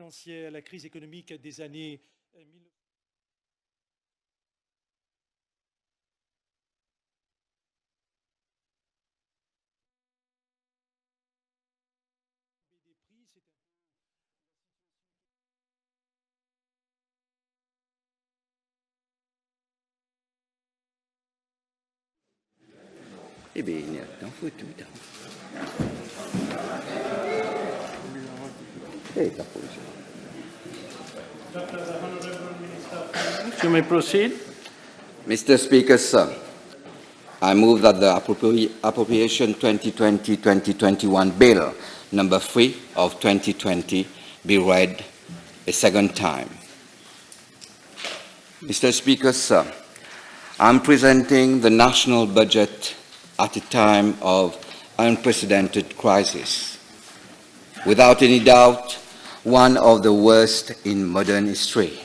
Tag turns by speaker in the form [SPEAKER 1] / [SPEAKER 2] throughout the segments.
[SPEAKER 1] financière, la crise économique des années 1900.
[SPEAKER 2] Eh bien, il y a un peu tout.
[SPEAKER 3] You may proceed.
[SPEAKER 2] Mr. Speaker, sir, I move that the Appropriation 2020-2021 Bill number 3 of 2020 be read a second time. Mr. Speaker, sir, I'm presenting the national budget at a time of unprecedented crisis. Without any doubt, one of the worst in modern history.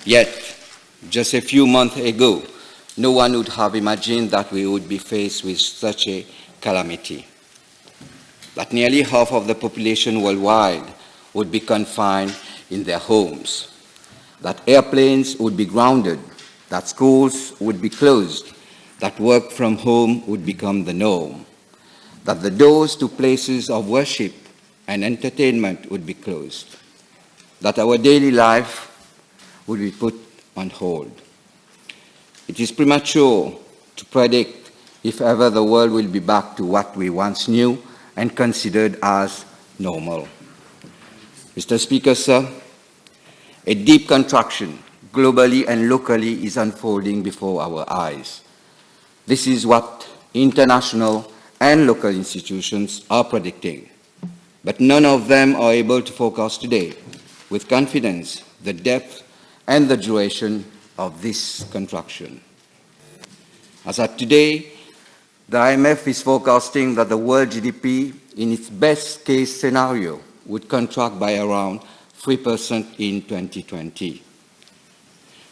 [SPEAKER 2] Yet, just a few months ago, no one would have imagined that we would be faced with such a calamity. That nearly half of the population worldwide would be confined in their homes. That airplanes would be grounded. That schools would be closed. That work from home would become the norm. That the doors to places of worship and entertainment would be closed. That our daily life would be put on hold. It is premature to predict if ever the world will be back to what we once knew and considered as normal. Mr. Speaker, sir, a deep contraction globally and locally is unfolding before our eyes. This is what international and local institutions are predicting, but none of them are able to forecast today with confidence the depth and the duration of this contraction. As at today, the IMF is forecasting that the world GDP in its best case scenario would contract by around 3% in 2020.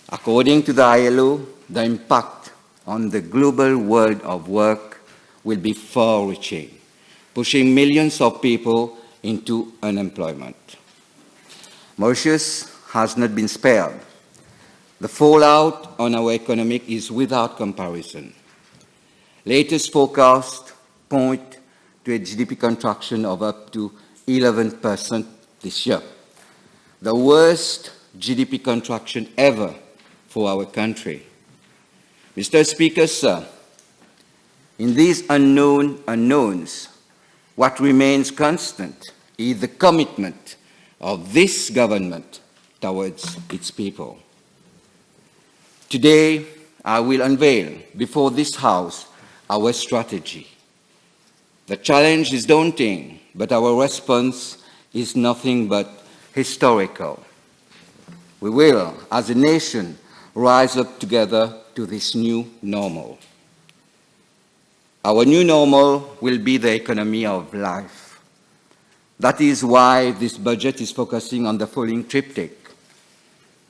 [SPEAKER 2] According to the ILO, the impact on the global world of work will be far-reaching, pushing millions of people into unemployment. Mauritius has not been spared. The fallout on our economy is without comparison. Latest forecasts point to a GDP contraction of up to 11% this year, the worst GDP contraction ever for our country. Mr. Speaker, sir, in these unknown unknowns, what remains constant is the commitment of this government towards its people. Today, I will unveil before this House our strategy. The challenge is daunting, but our response is nothing but historical. We will, as a nation, rise up together to this new normal. Our new normal will be the economy of life. That is why this budget is focusing on the following triptych: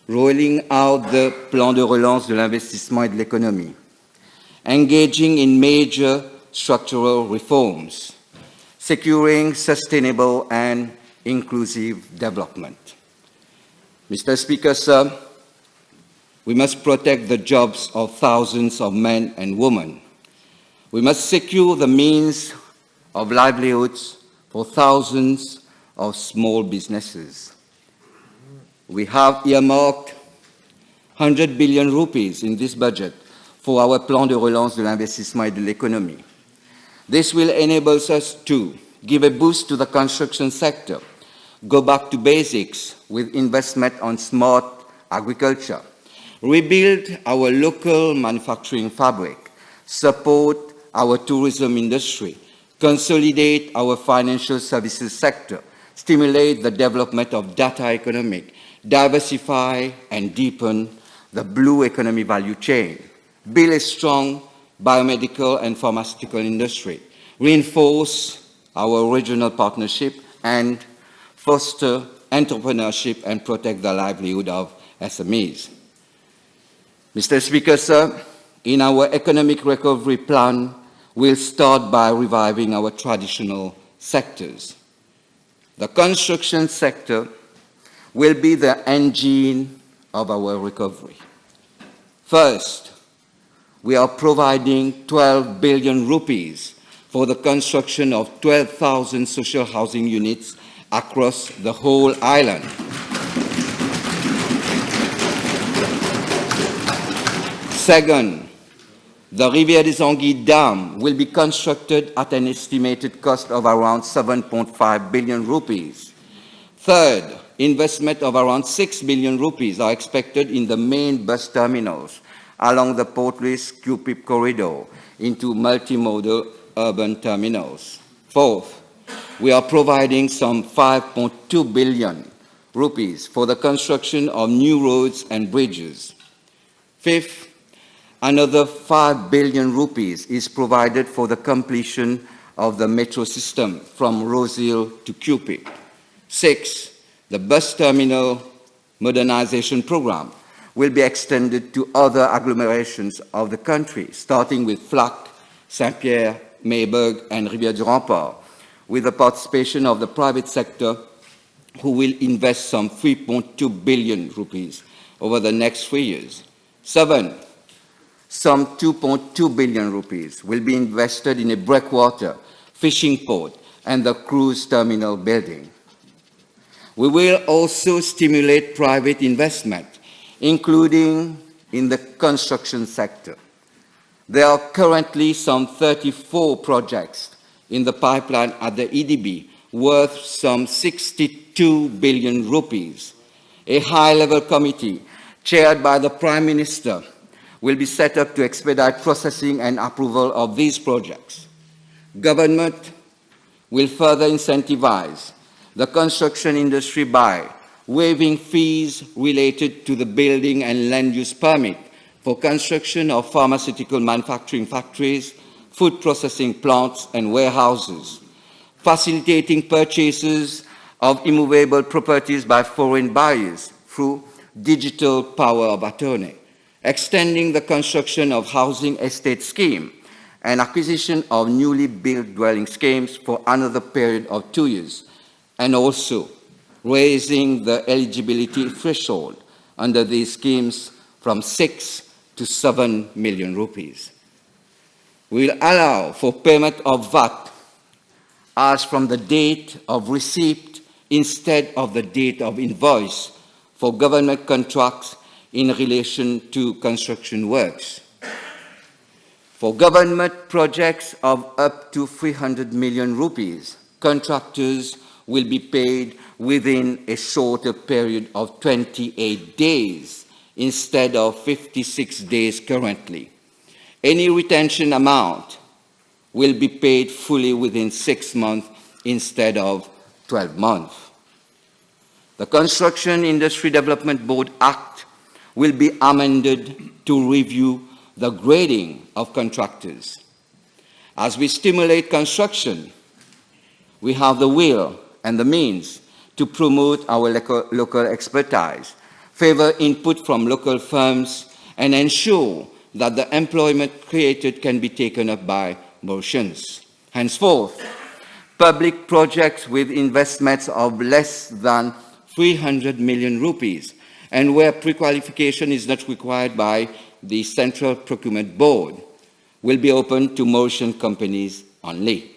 [SPEAKER 2] rolling out the plan de relance de l'investissement et de l'économie, engaging in major structural reforms, securing sustainable and inclusive development. Mr. Speaker, sir, we must protect the jobs of thousands of men and women. We must secure the means of livelihoods for thousands of small businesses. We have earmarked 100 billion rupees in this budget for our plan de relance de l'investissement et de l'économie. This will enable us to give a boost to the construction sector, go back to basics with investment on smart agriculture, rebuild our local manufacturing fabric, support our tourism industry, consolidate our financial services sector, stimulate the development of data economy, diversify and deepen the blue economy value chain, build a strong biomedical and pharmaceutical industry, reinforce our regional partnership, and foster entrepreneurship and protect the livelihood of SMEs. Mr. Speaker, sir, in our economic recovery plan, we'll start by reviving our traditional sectors. The construction sector will be the engine of our recovery. First, we are providing 12 billion rupees for the construction of 12,000 social housing units across the whole island. Second, the Rivière des Anguilles Dam will be constructed at an estimated cost of around 7.5 billion rupees. Third, investment of around 6 billion rupees are expected in the main bus terminals along the Port Louis-Cupid corridor into multimodal urban terminals. Fourth, we are providing some 5.2 billion rupees for the construction of new roads and bridges. Fifth, another 5 billion rupees is provided for the completion of the metro system from Rosehill to Cupid. Sixth, the bus terminal modernization program will be extended to other agglomerations of the country, starting with Flac, Saint-Pierre, Mayberg, and Rivière-du-Rempart, with the participation of the private sector, who will invest some 3.2 billion rupees over the next 3 years. Seventh, some 2.2 billion rupees will be invested in a breakwater, fishing port, and the cruise terminal building. We will also stimulate private investment, including in the construction sector. There are currently some 34 projects in the pipeline at the EDB worth some 62 billion rupees. A high-level committee chaired by the Prime Minister will be set up to expedite processing and approval of these projects. Government will further incentivize the construction industry by waiving fees related to the building and land use permit for construction of pharmaceutical manufacturing factories, food processing plants and warehouses, facilitating purchases of immovable properties by foreign buyers through digital power of attorney, extending the construction of housing estate scheme and acquisition of newly built dwelling schemes for another period of 2 years, and also raising the eligibility threshold under these schemes from 6 to 7 million rupees. We will allow for payment of VAT as from the date of receipt instead of the date of invoice for government contracts in relation to construction works. For government projects of up to 300 million rupees, contractors will be paid within a shorter period of 28 days instead of 56 days currently. Any retention amount will be paid fully within 6 months instead of 12 months. The Construction Industry Development Board Act will be amended to review the grading of contractors. As we stimulate construction, we have the will and the means to promote our local expertise, favor input from local firms, and ensure that the employment created can be taken up by Mauritians. Henceforth, public projects with investments of less than 300 million rupees and where pre-qualification is not required by the Central Procurement Board will be open to Mauritian companies only.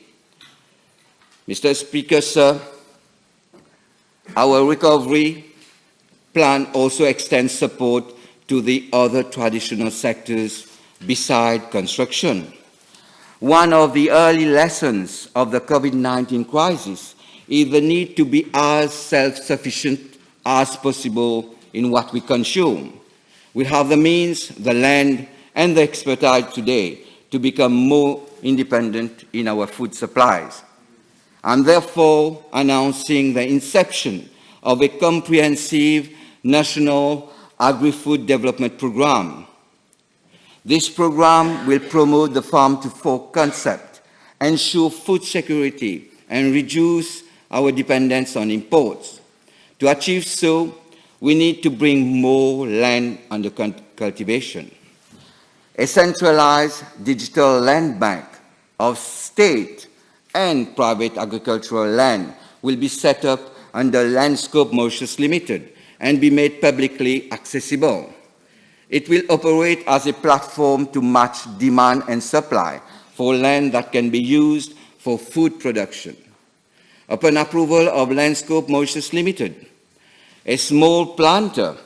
[SPEAKER 2] Mr. Speaker, sir, our recovery plan also extends support to the other traditional sectors beside construction. One of the early lessons of the COVID-19 crisis is the need to be as self-sufficient as possible in what we consume. We have the means, the land, and the expertise today to become more independent in our food supplies. I'm therefore announcing the inception of a comprehensive national agri-food development program. This program will promote the farm-to-fork concept, ensure food security, and reduce our dependence on imports. To achieve so, we need to bring more land under cultivation. A centralized digital land bank of state and private agricultural land will be set up under Landscope Mauritius Limited and be made publicly accessible. It will operate as a platform to match demand and supply for land that can be used for food production. Upon approval of Landscope Mauritius Limited, a small planter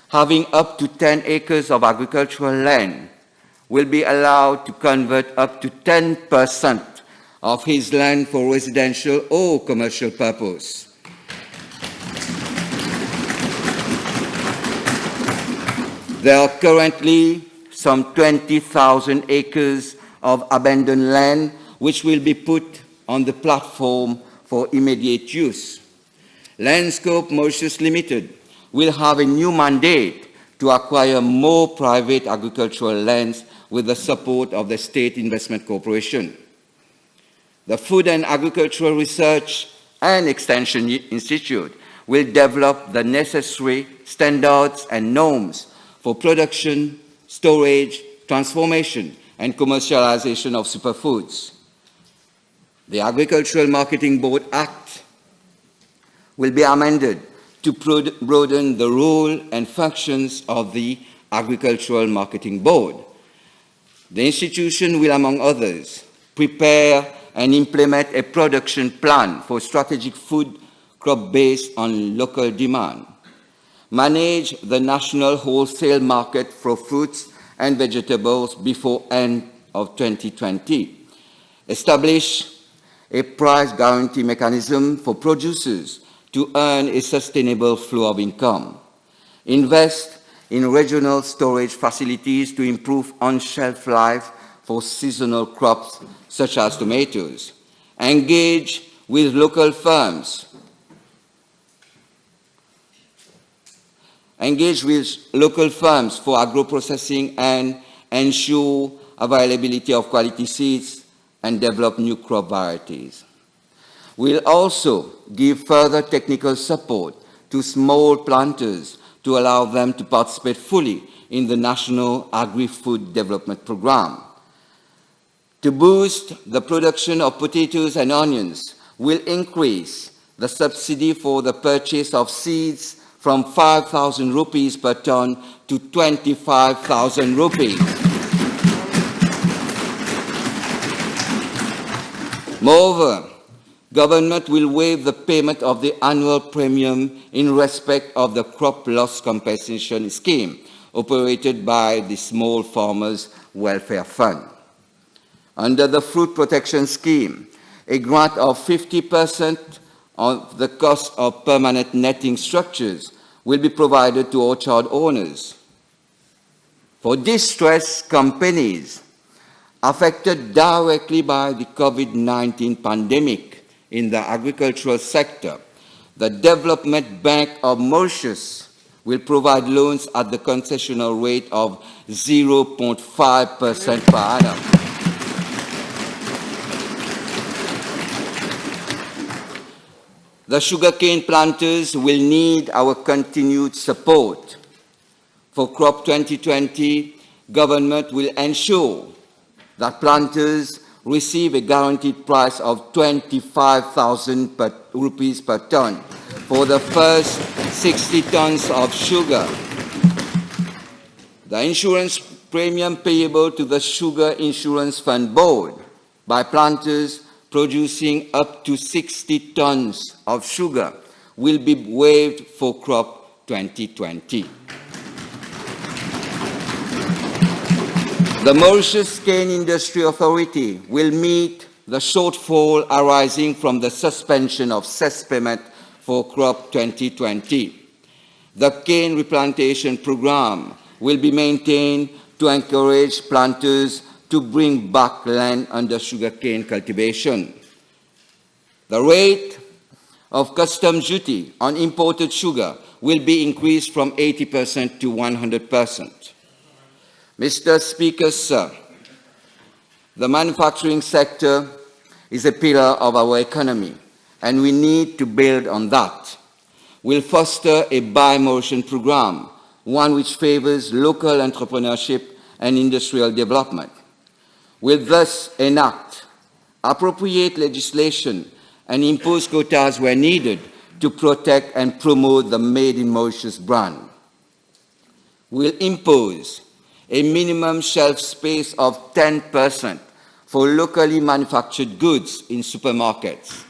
[SPEAKER 2] having up to 10 acres of agricultural land will be allowed to convert up to 10% of his land for residential or commercial purpose. There are currently some 20,000 acres of abandoned land which will be put on the platform for immediate use. Landscope Mauritius Limited will have a new mandate to acquire more private agricultural lands with the support of the State Investment Corporation. The Food and Agricultural Research and Extension Institute will develop the necessary standards and norms for production, storage, transformation, and commercialization of superfoods. The Agricultural Marketing Board Act will be amended to broaden the role and functions of the Agricultural Marketing Board. The institution will, among others, prepare and implement a production plan for strategic food crop based on local demand, manage the national wholesale market for fruits and vegetables before end of 2020, establish a price guarantee mechanism for producers to earn a sustainable flow of income, invest in regional storage facilities to improve on-shelf life for seasonal crops such as tomatoes, engage with local firms, for agro-processing and ensure availability of quality seeds and develop new crop varieties. We'll also give further technical support to small planters to allow them to participate fully in the National Agri-Food Development Program. To boost the production of potatoes and onions, we'll increase the subsidy for the purchase of seeds from 5,000 rupees per ton to 25,000 rupees. Moreover, government will waive the payment of the annual premium in respect of the crop loss compensation scheme operated by the Small Farmers Welfare Fund. Under the Fruit Protection Scheme, a grant of 50% of the cost of permanent netting structures will be provided to orchard owners. For distressed companies affected directly by the COVID-19 pandemic in the agricultural sector, the Development Bank of Mauritius will provide loans at the concessional rate of 0.5% per annum. The sugarcane planters will need our continued support. For crop 2020, government will ensure that planters receive a guaranteed price of 25,000 rupees per ton for the first 60 tons of sugar. The insurance premium payable to the Sugar Insurance Fund Board by planters producing up to 60 tons of sugar will be waived for crop 2020. The Mauritius Cane Industry Authority will meet the shortfall arising from the suspension of cess payment for crop 2020. The cane replantation program will be maintained to encourage planters to bring back land under sugarcane cultivation. The rate of customs duty on imported sugar will be increased from 80% to 100%. Mr. Speaker, sir, the manufacturing sector is a pillar of our economy, and we need to build on that. We'll foster a Buy Mauritian program, one which favors local entrepreneurship and industrial development. We'll thus enact appropriate legislation and impose quotas where needed to protect and promote the Made in Mauritius brand. We'll impose a minimum shelf space of 10% for locally manufactured goods in supermarkets.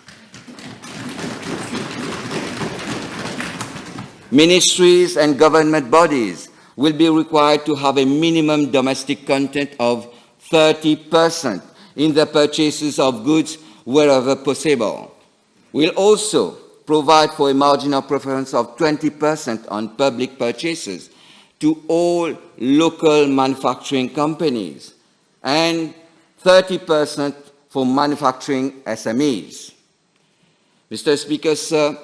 [SPEAKER 2] Ministries and government bodies will be required to have a minimum domestic content of 30% in the purchases of goods wherever possible. We'll also provide for a margin of preference of 20% on public purchases to all local manufacturing companies and 30% for manufacturing SMEs. Mr. Speaker, sir,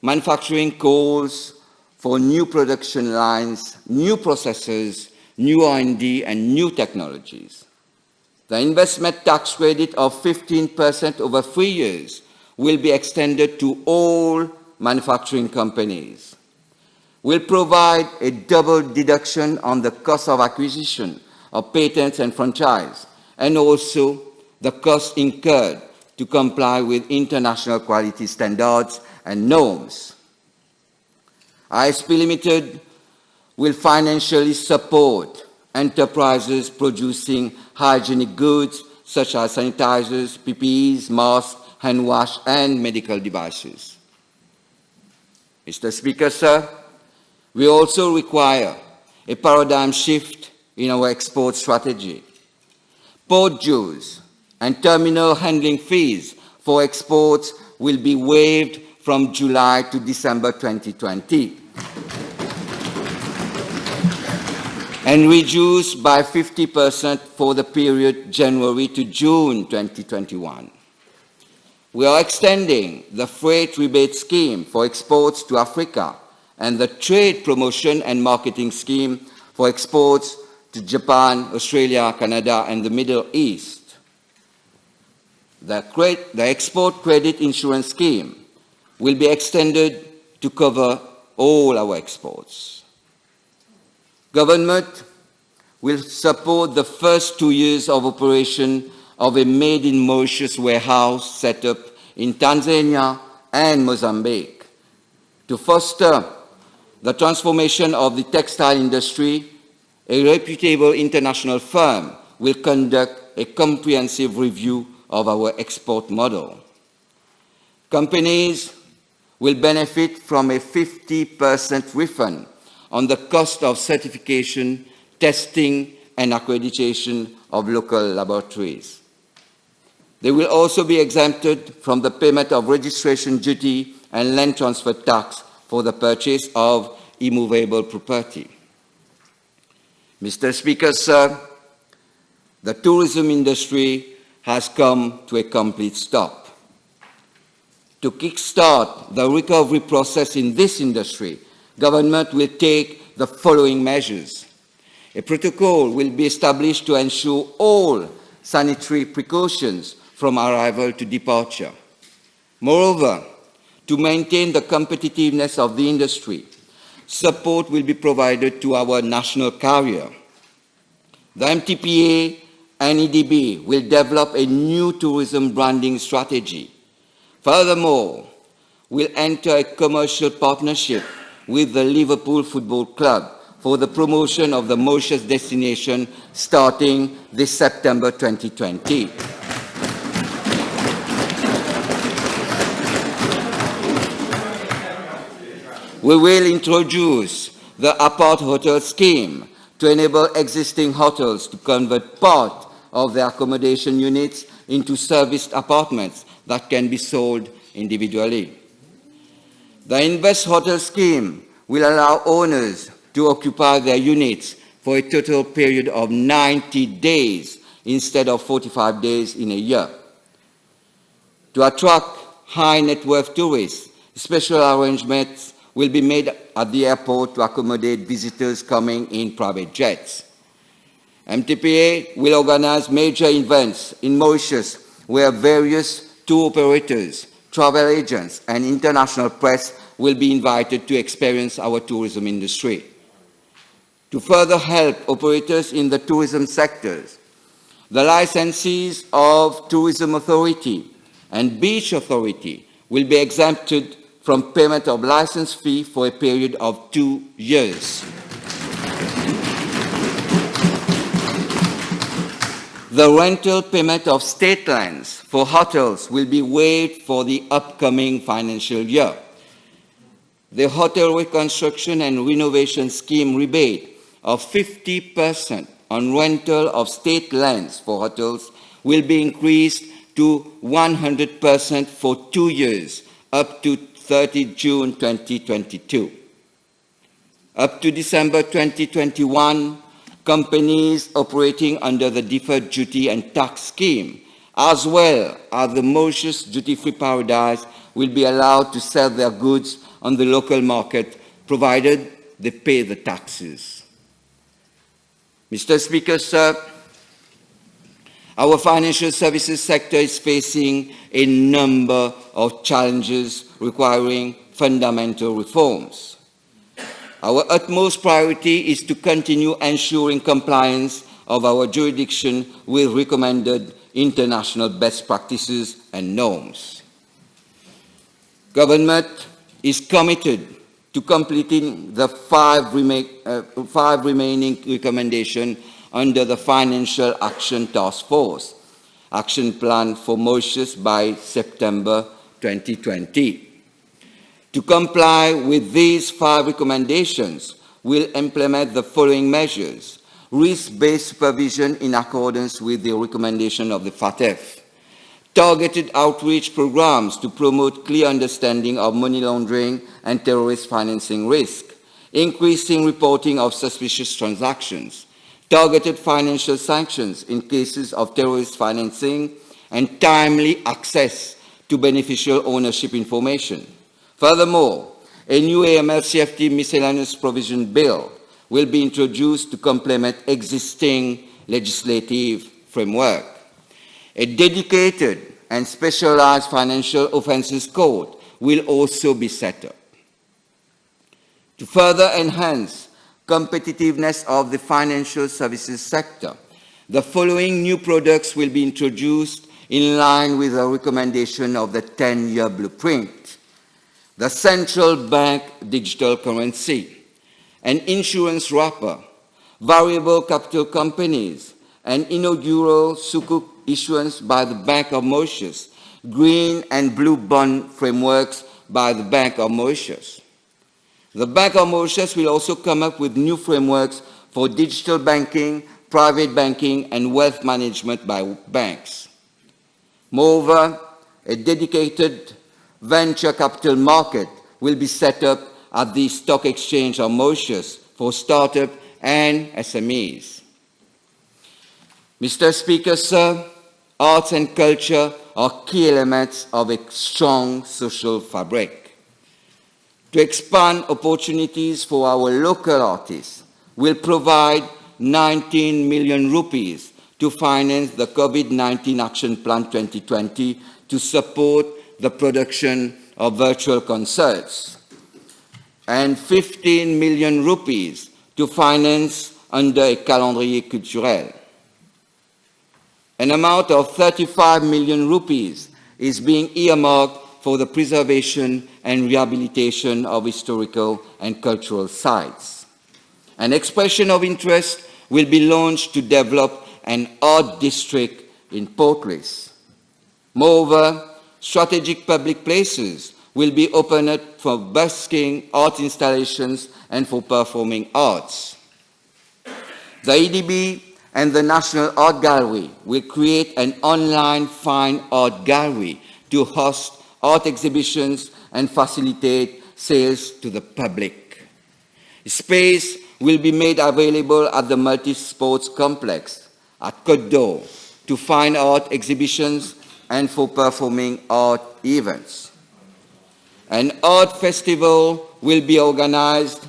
[SPEAKER 2] manufacturing calls for new production lines, new processes, new R&D, and new technologies. The investment tax credit of 15% over 3 years will be extended to all manufacturing companies. We'll provide a double deduction on the cost of acquisition of patents and franchise, and also the cost incurred to comply with international quality standards and norms. ISP Limited will financially support enterprises producing hygienic goods such as sanitizers, PPEs, masks, hand wash, and medical devices. Mr. Speaker, sir, we also require a paradigm shift in our export strategy. Port dues and terminal handling fees for exports will be waived from July to December 2020 and reduced by 50% for the period January to June 2021. We are extending the freight rebate scheme for exports to Africa and the trade promotion and marketing scheme for exports to Japan, Australia, Canada, and the Middle East. The export credit insurance scheme will be extended to cover all our exports. Government will support the first 2 years of operation of a Made in Mauritius warehouse set up in Tanzania and Mozambique. To foster the transformation of the textile industry, a reputable international firm will conduct a comprehensive review of our export model. Companies will benefit from a 50% refund on the cost of certification, testing, and accreditation of local laboratories. They will also be exempted from the payment of registration duty and land transfer tax for the purchase of immovable property. Mr. Speaker, sir, the tourism industry has come to a complete stop. To kickstart the recovery process in this industry, government will take the following measures. A protocol will be established to ensure all sanitary precautions from arrival to departure. Moreover, to maintain the competitiveness of the industry, support will be provided to our national carrier. The MTPA and EDB will develop a new tourism branding strategy. Furthermore, we'll enter a commercial partnership with the Liverpool Football Club for the promotion of the Mauritius destination starting this September 2020. We will introduce the Aparthotel Scheme to enable existing hotels to convert part of their accommodation units into serviced apartments that can be sold individually. The Invest Hotel Scheme will allow owners to occupy their units for a total period of 90 days instead of 45 days in a year. To attract high net worth tourists, special arrangements will be made at the airport to accommodate visitors coming in private jets. MTPA will organize major events in Mauritius where various tour operators, travel agents, and international press will be invited to experience our tourism industry. To further help operators in the tourism sectors, the licensees of Tourism Authority and Beach Authority will be exempted from payment of license fee for a period of 2 years. The rental payment of state lands for hotels will be waived for the upcoming financial year. The Hotel Reconstruction and Renovation Scheme rebate of 50% on rental of state lands for hotels will be increased to 100% for 2 years, up to 30 June 2022. Up to December 2021, companies operating under the Deferred Duty and Tax Scheme, as well as the Mauritius Duty-Free Paradise, will be allowed to sell their goods on the local market, provided they pay the taxes. Mr. Speaker, sir, our financial services sector is facing a number of challenges requiring fundamental reforms. Our utmost priority is to continue ensuring compliance of our jurisdiction with recommended international best practices and norms. Government is committed to completing the five remaining recommendations under the Financial Action Task Force Action Plan for Mauritius by September 2020. To comply with these 5 recommendations, we'll implement the following measures: risk-based supervision in accordance with the recommendation of the FATF, targeted outreach programs to promote clear understanding of money laundering and terrorist financing risk, increasing reporting of suspicious transactions, targeted financial sanctions in cases of terrorist financing, and timely access to beneficial ownership information. Furthermore, a new AML-CFT miscellaneous provision bill will be introduced to complement existing legislative framework. A dedicated and specialized financial offences code will also be set up. To further enhance competitiveness of the financial services sector, the following new products will be introduced in line with the recommendation of the 10-year blueprint: the central bank digital currency, an insurance wrapper, variable capital companies, an inaugural sukuk issuance by the Bank of Mauritius, green and blue bond frameworks by the Bank of Mauritius. The Bank of Mauritius will also come up with new frameworks for digital banking, private banking, and wealth management by banks. Moreover, a dedicated venture capital market will be set up at the Stock Exchange of Mauritius for startups and SMEs. Mr. Speaker, sir, arts and culture are key elements of a strong social fabric. To expand opportunities for our local artists, we'll provide 19 million rupees to finance the COVID-19 Action Plan 2020 to support the production of virtual concerts, and 15 million rupees to finance under a calendrier culturel. An amount of 35 million rupees is being earmarked for the preservation and rehabilitation of historical and cultural sites. An expression of interest will be launched to develop an art district in Port Louis. Moreover, strategic public places will be opened for busking, art installations, and for performing arts. The EDB and the National Art Gallery will create an online fine art gallery to host art exhibitions and facilitate sales to the public. Space will be made available at the multi-sports complex at Côte d'Or to fine art exhibitions and for performing art events. An art festival will be organized.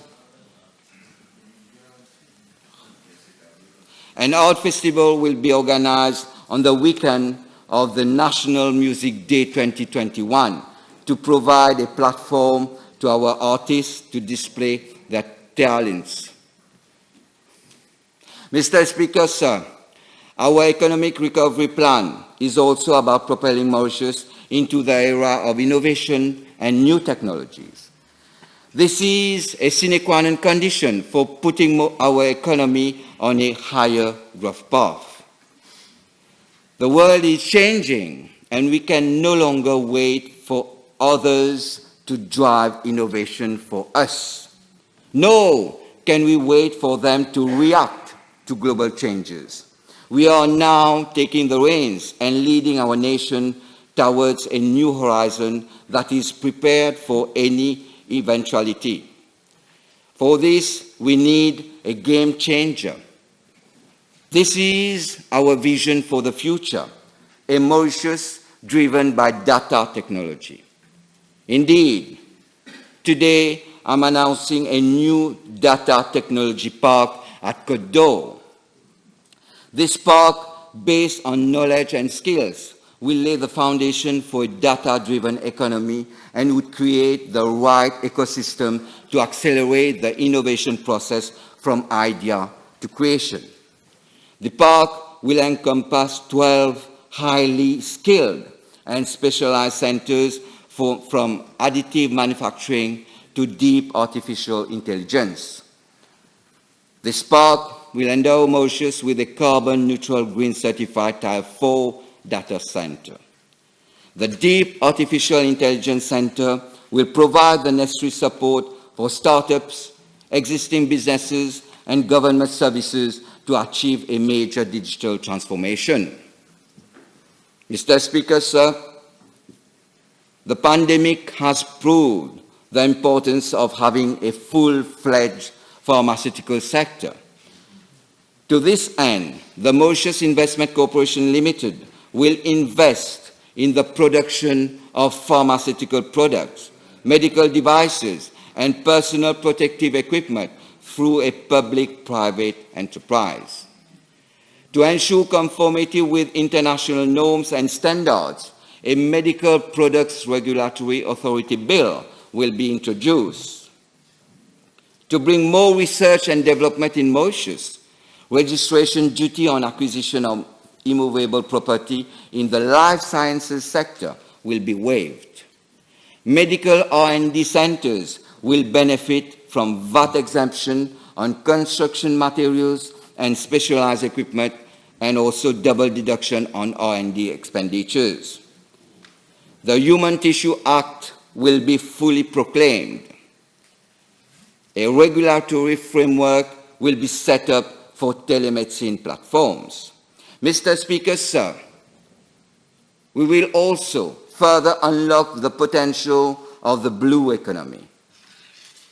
[SPEAKER 2] An art festival will be organized on the weekend of the National Music Day 2021 to provide a platform to our artists to display their talents. Mr. Speaker, sir, Our economic recovery plan is also about propelling Mauritius into the era of innovation and new technologies. This is a sine qua non condition for putting our economy on a higher growth path. The world is changing, and we can no longer wait for others to drive innovation for us. Nor can we wait for them to react to global changes. We are now taking the reins and leading our nation towards a new horizon that is prepared for any eventuality. For this, we need a game changer. This is our vision for the future, a Mauritius driven by data technology. Indeed, today I'm announcing a new data technology park at Côte d'Or. This park, based on knowledge and skills, will lay the foundation for a data-driven economy and would create the right ecosystem to accelerate the innovation process from idea to creation. The park will encompass 12 highly skilled and specialized centers from additive manufacturing to deep artificial intelligence. This park will endow Mauritius with a carbon-neutral green certified Tier 4 data center. The Deep Artificial Intelligence Center will provide the necessary support for startups, existing businesses, and government services to achieve a major digital transformation. Mr. Speaker, sir, the pandemic has proved the importance of having a full-fledged pharmaceutical sector. To this end, the Mauritius Investment Corporation Limited will invest in the production of pharmaceutical products, medical devices, and personal protective equipment through a public-private enterprise. To ensure conformity with international norms and standards, a Medical Products Regulatory Authority Bill will be introduced. To bring more research and development in Mauritius, registration duty on acquisition of immovable property in the life sciences sector will be waived. Medical R&D centers will benefit from VAT exemption on construction materials and specialized equipment, and also double deduction on R&D expenditures. The Human Tissue Act will be fully proclaimed. A regulatory framework will be set up for telemedicine platforms. Mr. Speaker, sir, we will also further unlock the potential of the blue economy.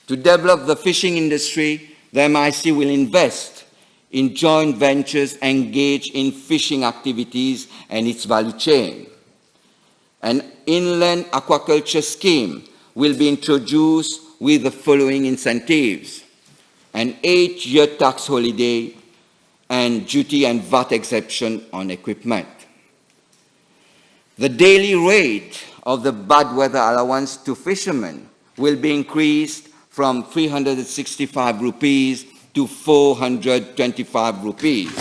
[SPEAKER 2] To develop the fishing industry, the MIC will invest in joint ventures engaged in fishing activities and its value chain. An inland aquaculture scheme will be introduced with the following incentives: an 8-year tax holiday and duty and VAT exemption on equipment. The daily rate of the bad weather allowance to fishermen will be increased from 365 rupees to 425 rupees.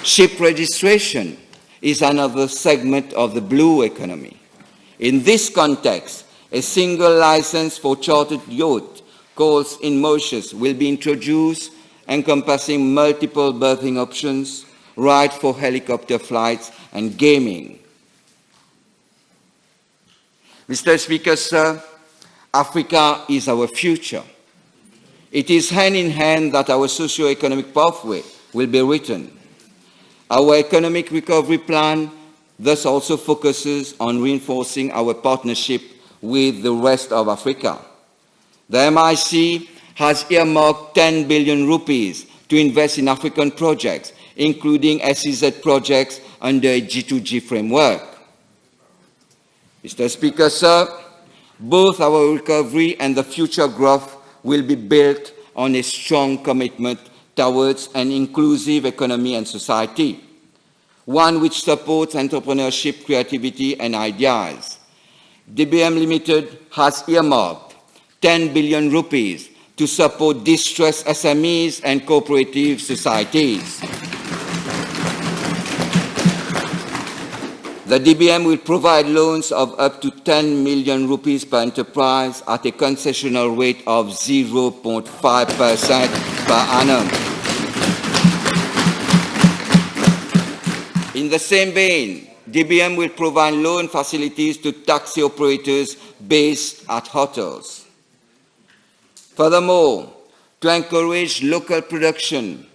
[SPEAKER 2] Ship registration is another segment of the blue economy. In this context, a single license for chartered yacht calls in Mauritius will be introduced, encompassing multiple berthing options, rights for helicopter flights, and gaming. Mr. Speaker, sir, Africa is our future. It is hand in hand that our socio-economic pathway will be written. Our economic recovery plan thus also focuses on reinforcing our partnership with the rest of Africa. The MIC has earmarked 10 billion rupees to invest in African projects, including SEZ projects under a G2G framework. Mr. Speaker, sir, both our recovery and the future growth will be built on a strong commitment towards an inclusive economy and society, one which supports entrepreneurship, creativity, and ideas. DBM Limited has earmarked 10 billion rupees to support distressed SMEs and cooperative societies. The DBM will provide loans of up to 10 million rupees per enterprise at a concessional rate of 0.5% per annum. In the same vein, DBM will provide loan facilities to taxi operators based at hotels. Furthermore, to encourage local production,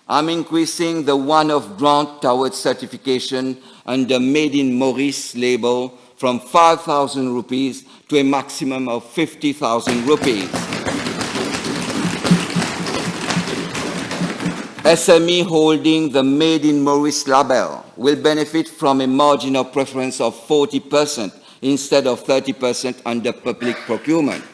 [SPEAKER 2] I'm increasing the one-off grant towards certification under Made in Maurice label from 5,000 rupees to a maximum of 50,000 rupees. SME holding the Made in Maurice label will benefit from a margin of preference of 40% instead of 30% under public procurement.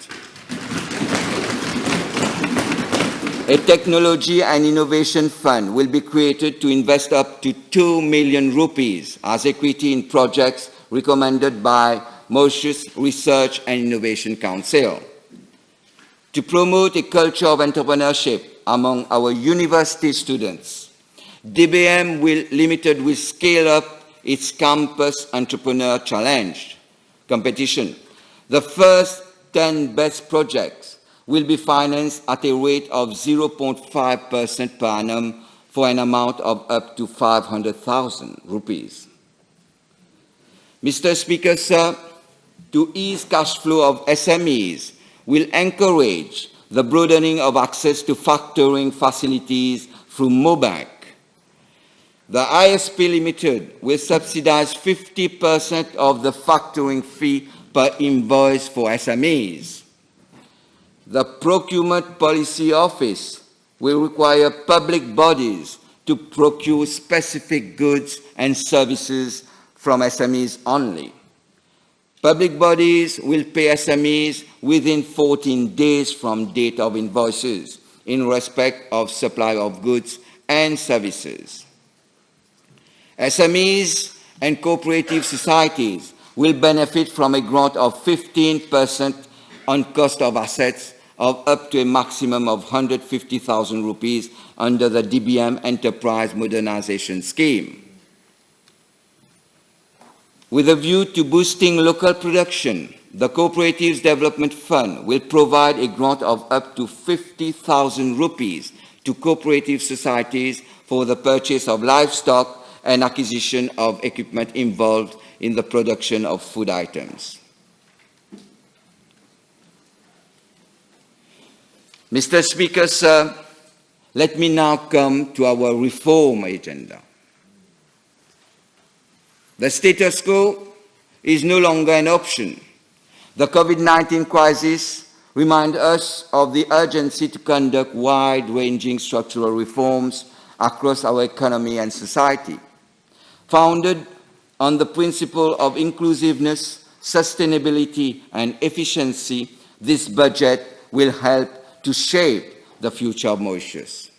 [SPEAKER 2] A technology and innovation fund will be created to invest up to 2 million rupees as equity in projects recommended by Mauritius Research and Innovation Council. To promote a culture of entrepreneurship among our university students, DBM Limited will scale up its Campus Entrepreneur Challenge competition. The first 10 best projects will be financed at a rate of 0.5% per annum for an amount of up to 500,000 rupees. Mr. Speaker, sir, to ease cash flow of SMEs will encourage the broadening of access to factoring facilities through MoBank. The ISP Limited will subsidize 50% of the factoring fee per invoice for SMEs. The Procurement Policy Office will require public bodies to procure specific goods and services from SMEs only. Public bodies will pay SMEs within 14 days from date of invoices in respect of supply of goods and services. SMEs and cooperative societies will benefit from a grant of 15% on cost of assets of up to a maximum of 150,000 rupees under the DBM Enterprise Modernization Scheme. With a view to boosting local production, the Cooperatives Development Fund will provide a grant of up to 50,000 rupees to cooperative societies for the purchase of livestock and acquisition of equipment involved in the production of food items. Mr. Speaker, sir, let me now come to our reform agenda. The status quo is no longer an option. The COVID-19 crisis reminds us of the urgency to conduct wide-ranging structural reforms across our economy and society. Founded on the principle of inclusiveness, sustainability, and efficiency, this budget will help to shape the future of Mauritius.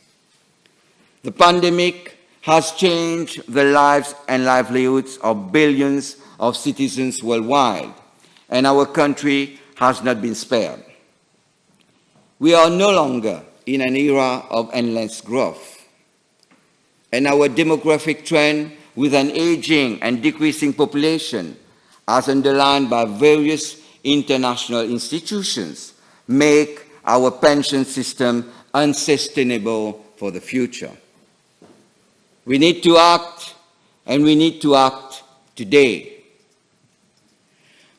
[SPEAKER 2] The pandemic has changed the lives and livelihoods of billions of citizens worldwide, and our country has not been spared. We are no longer in an era of endless growth, and our demographic trend with an aging and decreasing population, as underlined by various international institutions, make our pension system unsustainable for the future. We need to act, and we need to act today.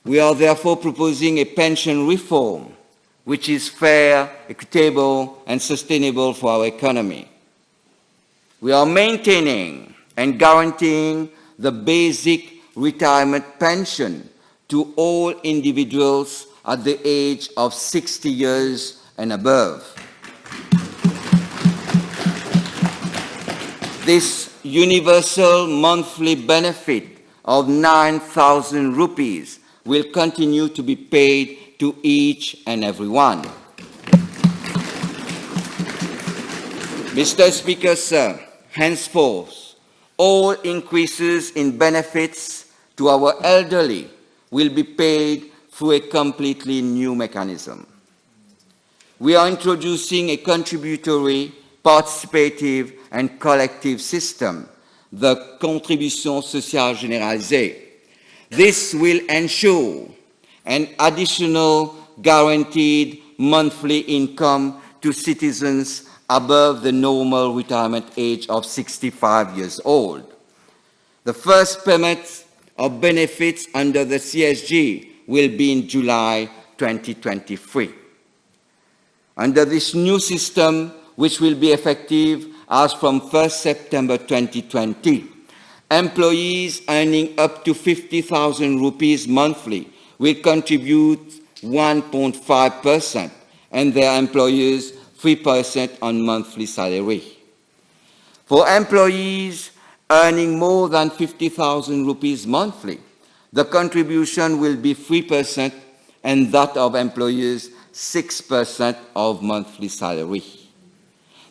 [SPEAKER 2] We are therefore proposing a pension reform which is fair, equitable, and sustainable for our economy. We are maintaining and guaranteeing the basic retirement pension to all individuals at the age of 60 years and above. This universal monthly benefit of 9,000 rupees will continue to be paid to each and every one. Mr. Speaker, sir, henceforth, all increases in benefits to our elderly will be paid through a completely new mechanism. we are introducing a contributory, participative, and collective system, the contribution sociale généralisée. This will ensure an additional guaranteed monthly income to citizens above the normal retirement age of 65 years old. The first payment of benefits under the CSG will be in July 2023. Under this new system, which will be effective as from 1st September 2020, employees earning up to 50,000 rupees monthly will contribute 1.5% and their employers 3% on monthly salary. For employees earning more than 50,000 rupees monthly, the contribution will be 3% and that of employers 6% of monthly salary.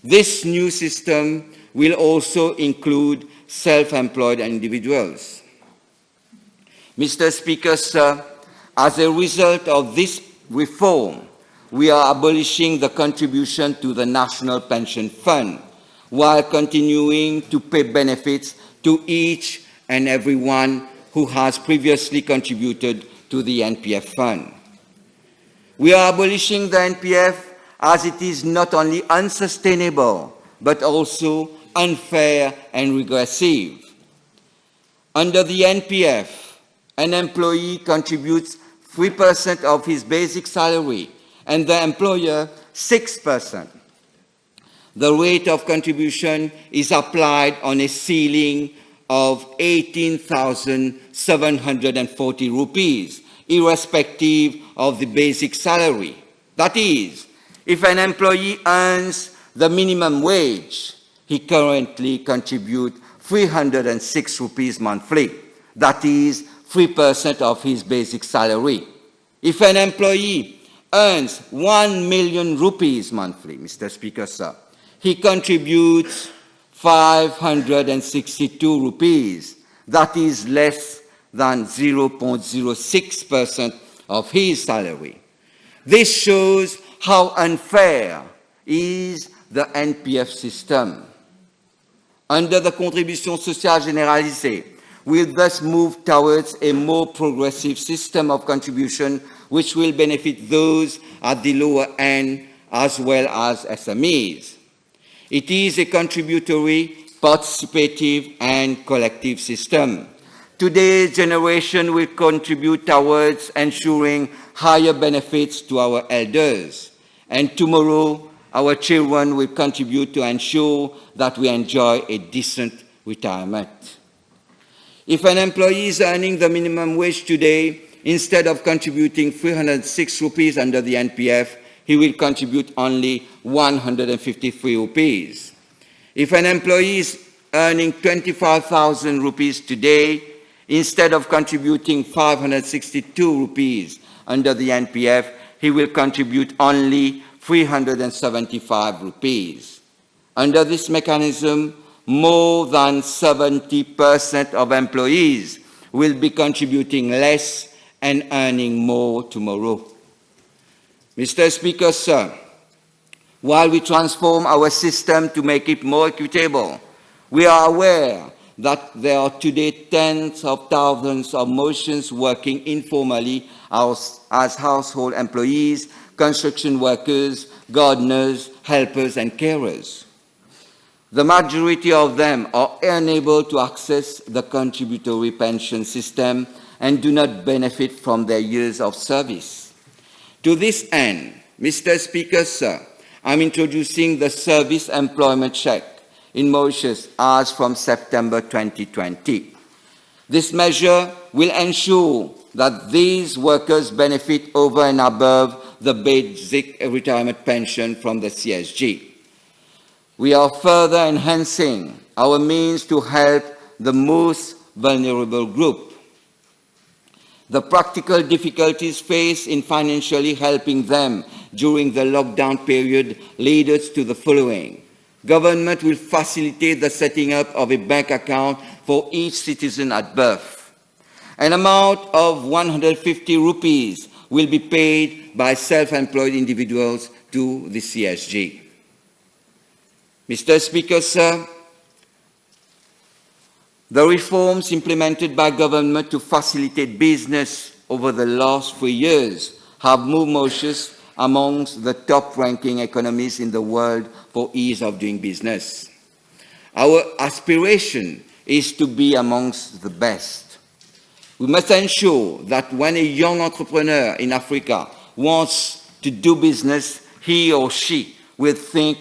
[SPEAKER 2] This new system will also include self-employed individuals. Mr. Speaker, sir, as a result of this reform, we are abolishing the contribution to the National Pension Fund while continuing to pay benefits to each and everyone who has previously contributed to the NPF fund. We are abolishing the NPF as it is not only unsustainable but also unfair and regressive. Under the NPF, an employee contributes 3% of his basic salary and the employer 6%. The rate of contribution is applied on a ceiling of 18,740 rupees, irrespective of the basic salary. That is, if an employee earns the minimum wage, he currently contributes 306 rupees monthly. That is 3% of his basic salary. If an employee earns 1 million rupees monthly, Mr. Speaker, sir, he contributes 562 rupees. That is less than 0.06% of his salary. This shows how unfair is the NPF system. Under the contribution sociale généralisée, we will thus move towards a more progressive system of contribution which will benefit those at the lower end as well as SMEs. It is a contributory, participative, and collective system. Today's generation will contribute towards ensuring higher benefits to our elders, and tomorrow our children will contribute to ensure that we enjoy a decent retirement. If an employee is earning the minimum wage today, instead of contributing 306 rupees under the NPF, he will contribute only 153 rupees. If an employee is earning 25,000 rupees today, instead of contributing 562 rupees under the NPF, he will contribute only 375 rupees. Under this mechanism, more than 70% of employees will be contributing less and earning more tomorrow. Mr. Speaker, sir, while we transform our system to make it more equitable, we are aware that there are today tens of thousands of Mauritians working informally as household employees, construction workers, gardeners, helpers, and carers. The majority of them are unable to access the contributory pension system and do not benefit from their years of service. To this end, Mr. Speaker, sir, I'm introducing the service employment check in Mauritius as from September 2020. This measure will ensure that these workers benefit over and above the basic retirement pension from the CSG. We are further enhancing our means to help the most vulnerable group. The practical difficulties faced in financially helping them during the lockdown period lead us to the following. Government will facilitate the setting up of a bank account for each citizen at birth. An amount of 150 rupees will be paid by self-employed individuals to the CSG. Mr. Speaker, sir, the reforms implemented by government to facilitate business over the last 3 years have moved Mauritius amongst the top-ranking economies in the world for ease of doing business. Our aspiration is to be amongst the best. We must ensure that when a young entrepreneur in Africa wants to do business, he or she will think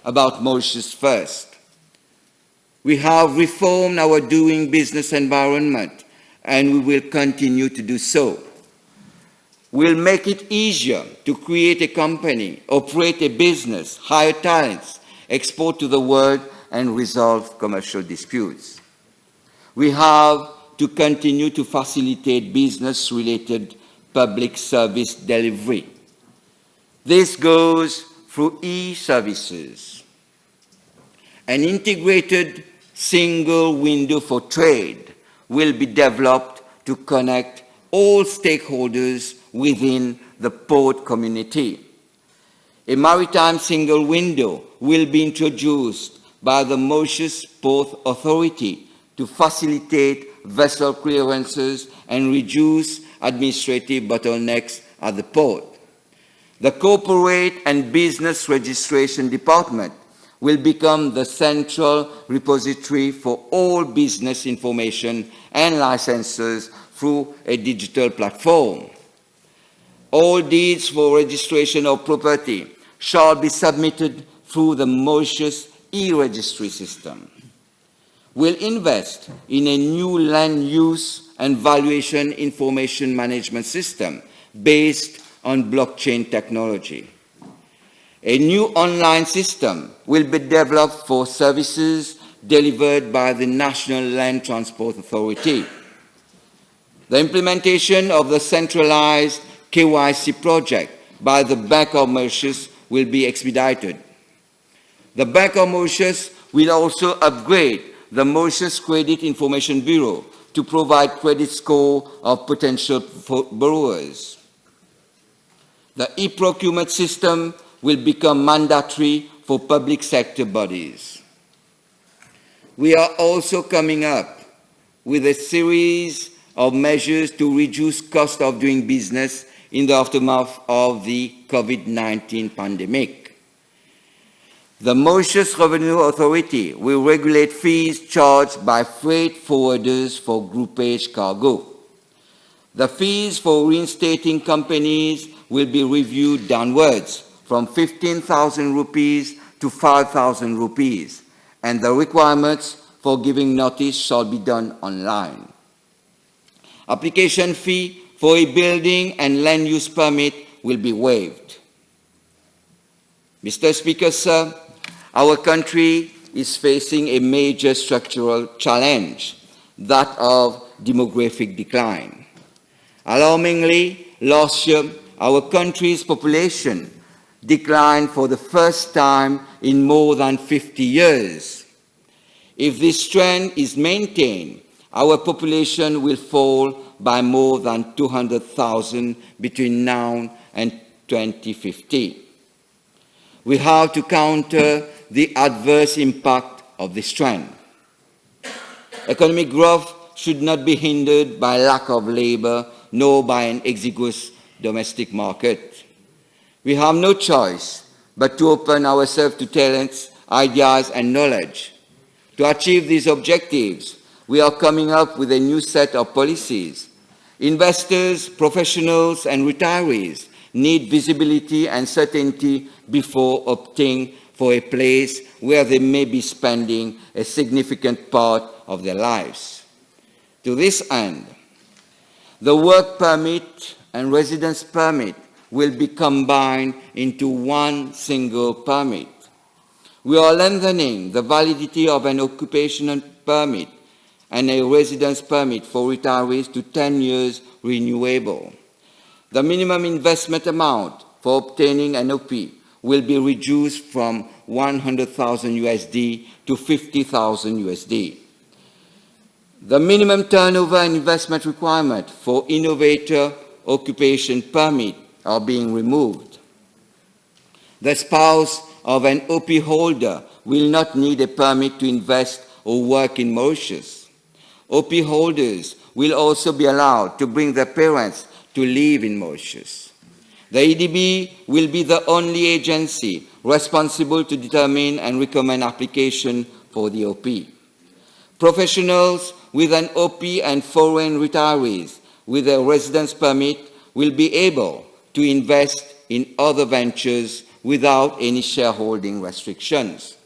[SPEAKER 2] about Mauritius first. We have reformed our doing business environment, and we will continue to do so. We'll make it easier to create a company, operate a business, hire talents, export to the world, and resolve commercial disputes. We have to continue to facilitate business-related public service delivery. This goes through e-services. An integrated single window for trade will be developed to connect all stakeholders within the port community. A maritime single window will be introduced by the Mauritius Port Authority to facilitate vessel clearances and reduce administrative bottlenecks at the port. The Corporate and Business Registration Department will become the central repository for all business information and licenses through a digital platform. All deeds for registration of property shall be submitted through the Mauritius e-registry system. We'll invest in a new land use and valuation information management system based on blockchain technology. A new online system will be developed for services delivered by the National Land Transport Authority. The implementation of the centralized KYC project by the Bank of Mauritius will be expedited. The Bank of Mauritius will also upgrade the Mauritius Credit Information Bureau to provide credit score of potential borrowers. The e-procurement system will become mandatory for public sector bodies. We are also coming up with a series of measures to reduce cost of doing business in the aftermath of the COVID-19 pandemic. The Mauritius Revenue Authority will regulate fees charged by freight forwarders for groupage cargo. The fees for reinstating companies will be reviewed downwards from 15,000 rupees to 5,000 rupees, and the requirements for giving notice shall be done online. Application fee for a building and land use permit will be waived. Mr. Speaker, sir, our country is facing a major structural challenge, that of demographic decline. Alarmingly, last year, our country's population declined for the first time in more than 50 years. If this trend is maintained, our population will fall by more than 200,000 between now and 2050. We have to counter the adverse impact of this trend. Economic growth should not be hindered by lack of labor, nor by an exiguous domestic market. We have no choice but to open ourselves to talents, ideas, and knowledge. To achieve these objectives, we are coming up with a new set of policies. Investors, professionals, and retirees need visibility and certainty before opting for a place where they may be spending a significant part of their lives. To this end, the work permit and residence permit will be combined into one single permit. We are lengthening the validity of an occupational permit and a residence permit for retirees to 10 years renewable. The minimum investment amount for obtaining an OP will be reduced from 100,000 USD to 50,000 USD. The minimum turnover and investment requirement for innovator occupation permit are being removed. The spouse of an OP holder will not need a permit to invest or work in Mauritius. OP holders will also be allowed to bring their parents to live in Mauritius. The EDB will be the only agency responsible to determine and recommend application for the OP. Professionals with an OP and foreign retirees with a residence permit will be able to invest in other ventures without any shareholding restrictions.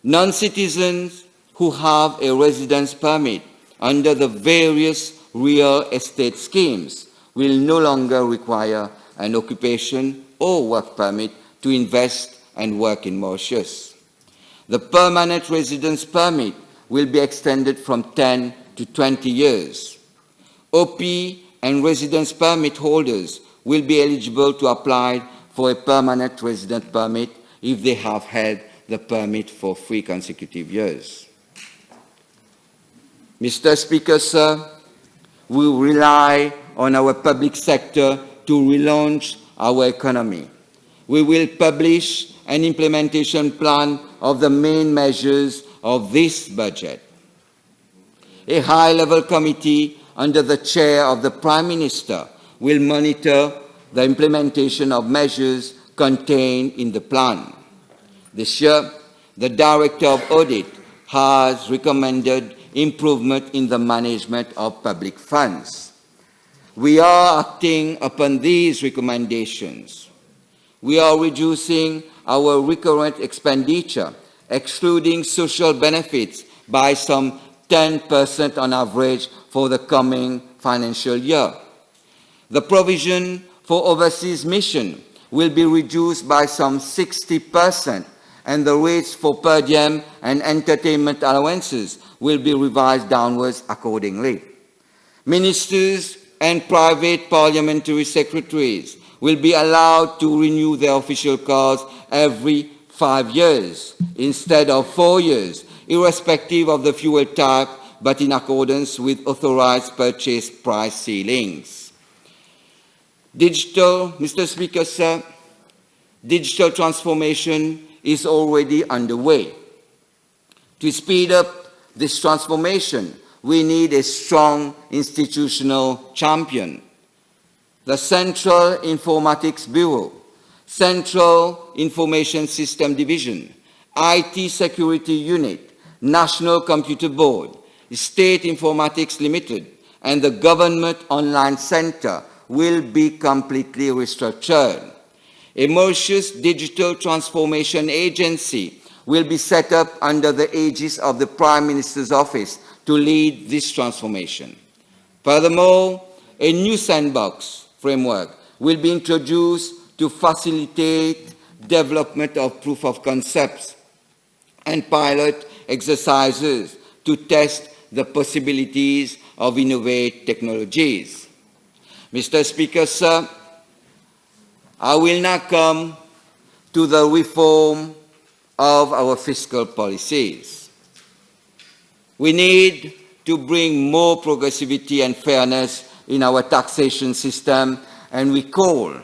[SPEAKER 2] Non-citizens who have a residence permit under the various real estate schemes will no longer require an occupation or work permit to invest and work in Mauritius. The permanent residence permit will be extended from 10 to 20 years. OP and residence permit holders will be eligible to apply for a permanent resident permit if they have held the permit for 3 consecutive years. Mr. Speaker, sir, we rely on our public sector to relaunch our economy. We will publish an implementation plan of the main measures of this budget. A high-level committee under the chair of the Prime Minister will monitor the implementation of measures contained in the plan. This year, the Director of Audit has recommended improvement in the management of public funds. We are acting upon these recommendations. We are reducing our recurrent expenditure, excluding social benefits, by some 10% on average for the coming financial year. The provision for overseas mission will be reduced by some 60%, and the rates for per diem and entertainment allowances will be revised downwards accordingly. Ministers and private parliamentary secretaries will be allowed to renew their official cards every 5 years instead of 4 years, irrespective of the fuel type, but in accordance with authorized purchase price ceilings. Mr. Speaker, sir, digital transformation is already underway. To speed up this transformation, we need a strong institutional champion. The Central Informatics Bureau, Central Information System Division, IT Security Unit, National Computer Board, State Informatics Limited, and the Government Online Center will be completely restructured. A Mauritius Digital Transformation Agency will be set up under the aegis of the Prime Minister's Office to lead this transformation. Furthermore, a new sandbox framework will be introduced to facilitate development of proof of concepts and pilot exercises to test the possibilities of innovative technologies. Mr. Speaker, sir, I will now come to the reform of our fiscal policies. We need to bring more progressivity and fairness in our taxation system, and we call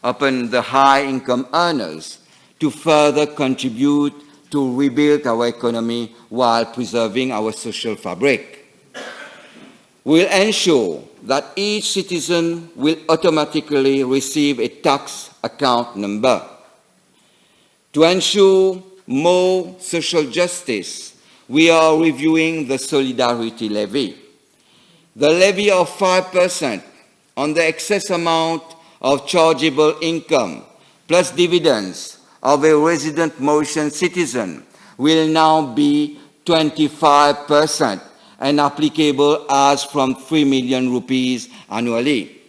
[SPEAKER 2] upon the high-income earners to further contribute to rebuild our economy while preserving our social fabric. We'll ensure that each citizen will automatically receive a tax account number. To ensure more social justice, we are reviewing the solidarity levy. The levy of 5% on the excess amount of chargeable income plus dividends of a resident Mauritian citizen will now be 25% and applicable as from 3 million rupees annually.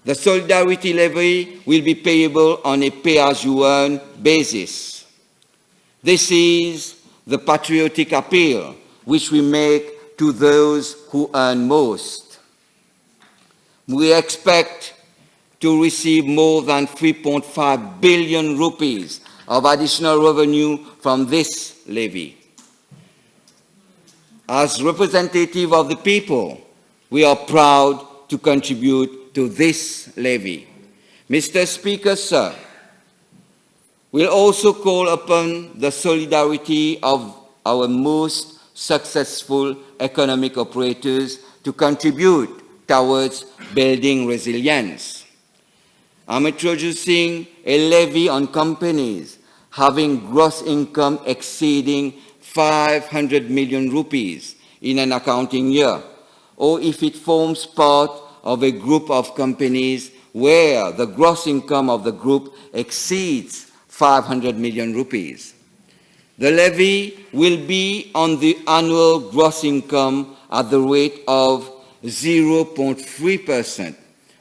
[SPEAKER 2] The solidarity levy will be payable on a pay-as-you-earn basis. This is the patriotic appeal which we make to those who earn most. We expect to receive more than 3.5 billion rupees of additional revenue from this levy. As representative of the people, we are proud to contribute to this levy. Mr. Speaker, sir, We'll also call upon the solidarity of our most successful economic operators to contribute towards building resilience. I'm introducing a levy on companies having gross income exceeding 500 million rupees in an accounting year, or if it forms part of a group of companies where the gross income of the group exceeds 500 million rupees. The levy will be on the annual gross income at the rate of 0.3%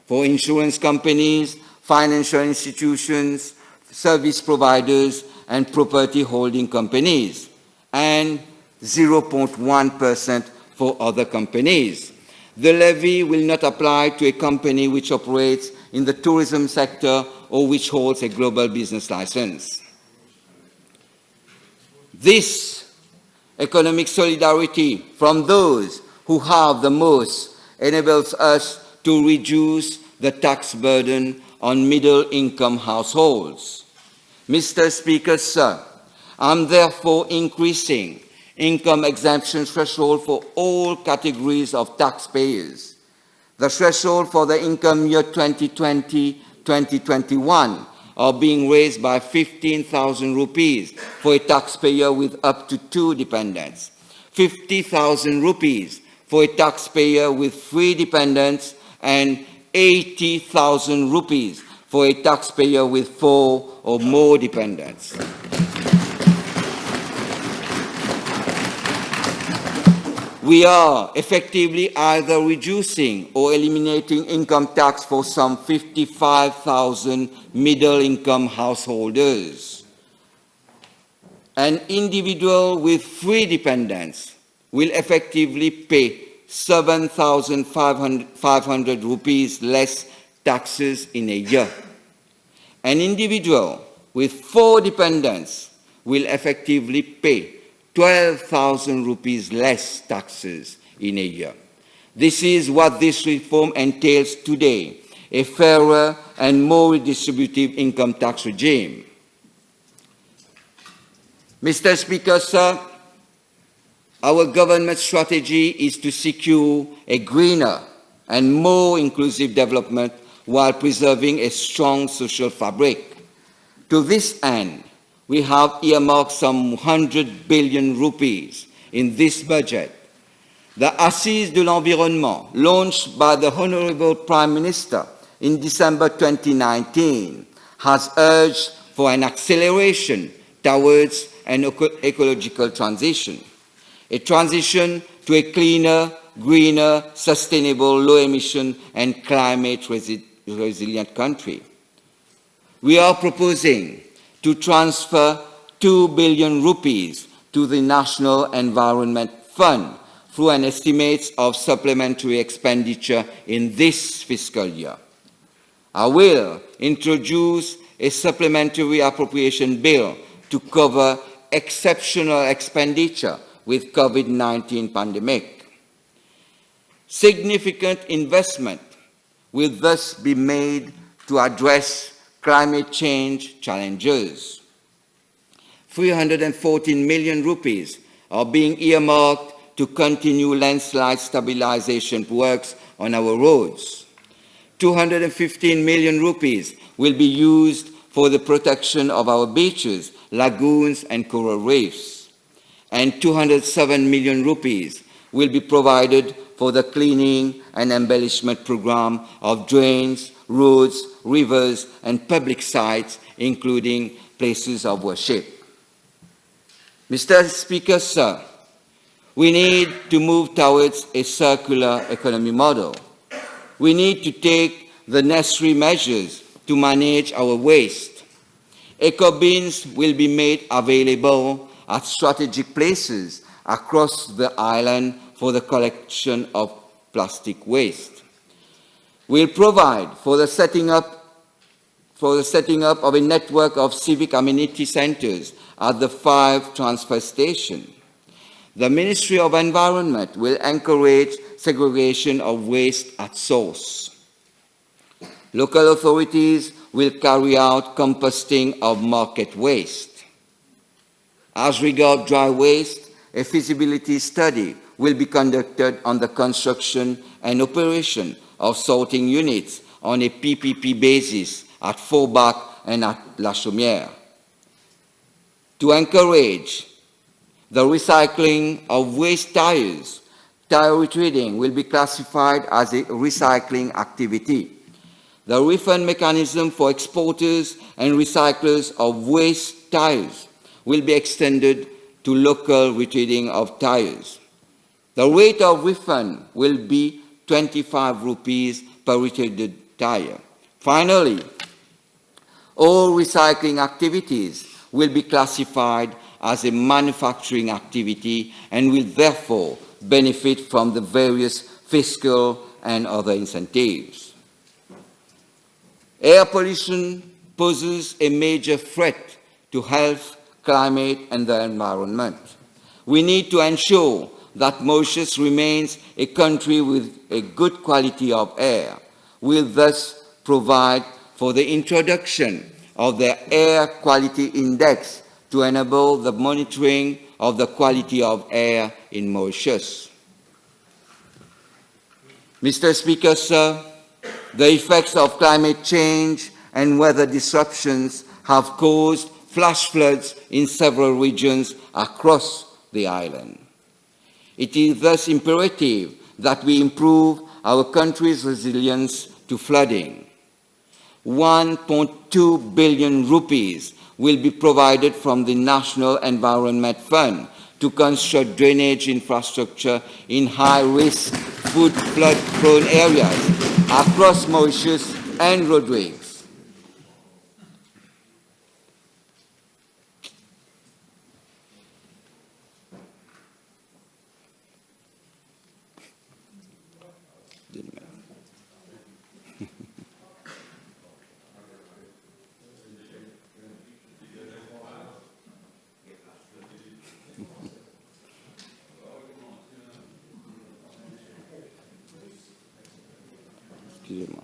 [SPEAKER 2] for insurance companies, financial institutions, service providers, and property holding companies, and 0.1% for other companies. The levy will not apply to a company which operates in the tourism sector or which holds a global business license. This economic solidarity from those who have the most enables us to reduce the tax burden on middle-income households. Mr. Speaker, sir, I'm therefore increasing income exemption threshold for all categories of taxpayers. The threshold for the income year 2020-2021 are being raised by 15,000 rupees for a taxpayer with up to 2 dependents, 50,000 rupees for a taxpayer with 3 dependents, and 80,000 rupees for a taxpayer with 4 or more dependents. We are effectively either reducing or eliminating income tax for some 55,000 middle-income householders. An individual with 3 dependents will effectively pay 7,500 rupees less taxes in a year. An individual with 4 dependents will effectively pay 12,000 rupees less taxes in a year. This is what this reform entails today, a fairer and more redistributive income tax regime. Mr. Speaker, sir, our government strategy is to secure a greener and more inclusive development while preserving a strong social fabric. To this end, we have earmarked some 100 billion rupees in this budget. The Assises de l'Environnement, launched by the Honorable Prime Minister in December 2019, has urged for an acceleration towards an ecological transition, a transition to a cleaner, greener, sustainable, low-emission and climate-resilient country. We are proposing to transfer 2 billion rupees to the National Environment Fund through an estimate of supplementary expenditure in this fiscal year. I will introduce a supplementary appropriation bill to cover exceptional expenditure with COVID-19 pandemic. Significant investment will thus be made to address climate change challenges. 314 million rupees are being earmarked to continue landslide stabilization works on our roads. 215 million rupees will be used for the protection of our beaches, lagoons, and coral reefs. And 207 million rupees will be provided for the cleaning and embellishment program of drains, roads, rivers, and public sites, including places of worship. Mr. Speaker, sir, we need to move towards a circular economy model. We need to take the necessary measures to manage our waste. Eco-bins will be made available at strategic places across the island for the collection of plastic waste. We'll provide for the setting up of a network of civic amenity centers at the 5 transfer stations. The Ministry of Environment will encourage segregation of waste at source. Local authorities will carry out composting of market waste. As regards dry waste, a feasibility study will be conducted on the construction and operation of sorting units on a PPP basis at Forbach and at La Chaumière. To encourage the recycling of waste tires, tire retreading will be classified as a recycling activity. The refund mechanism for exporters and recyclers of waste tires will be extended to local retreading of tires. The rate of refund will be 25 rupees per retreaded tire. Finally, all recycling activities will be classified as a manufacturing activity and will therefore benefit from the various fiscal and other incentives. Air pollution poses a major threat to health, climate, and the environment. We need to ensure that Mauritius remains a country with a good quality of air. We'll thus provide for the introduction of the Air Quality Index to enable the monitoring of the quality of air in Mauritius. Mr. Speaker, sir, the effects of climate change and weather disruptions have caused flash floods in several regions across the island. It is thus imperative that we improve our country's resilience to flooding. 1.2 billion rupees will be provided from the National Environment Fund to construct drainage infrastructure in high-risk flood-prone areas across Mauritius and Rodrigues. Excusez-moi.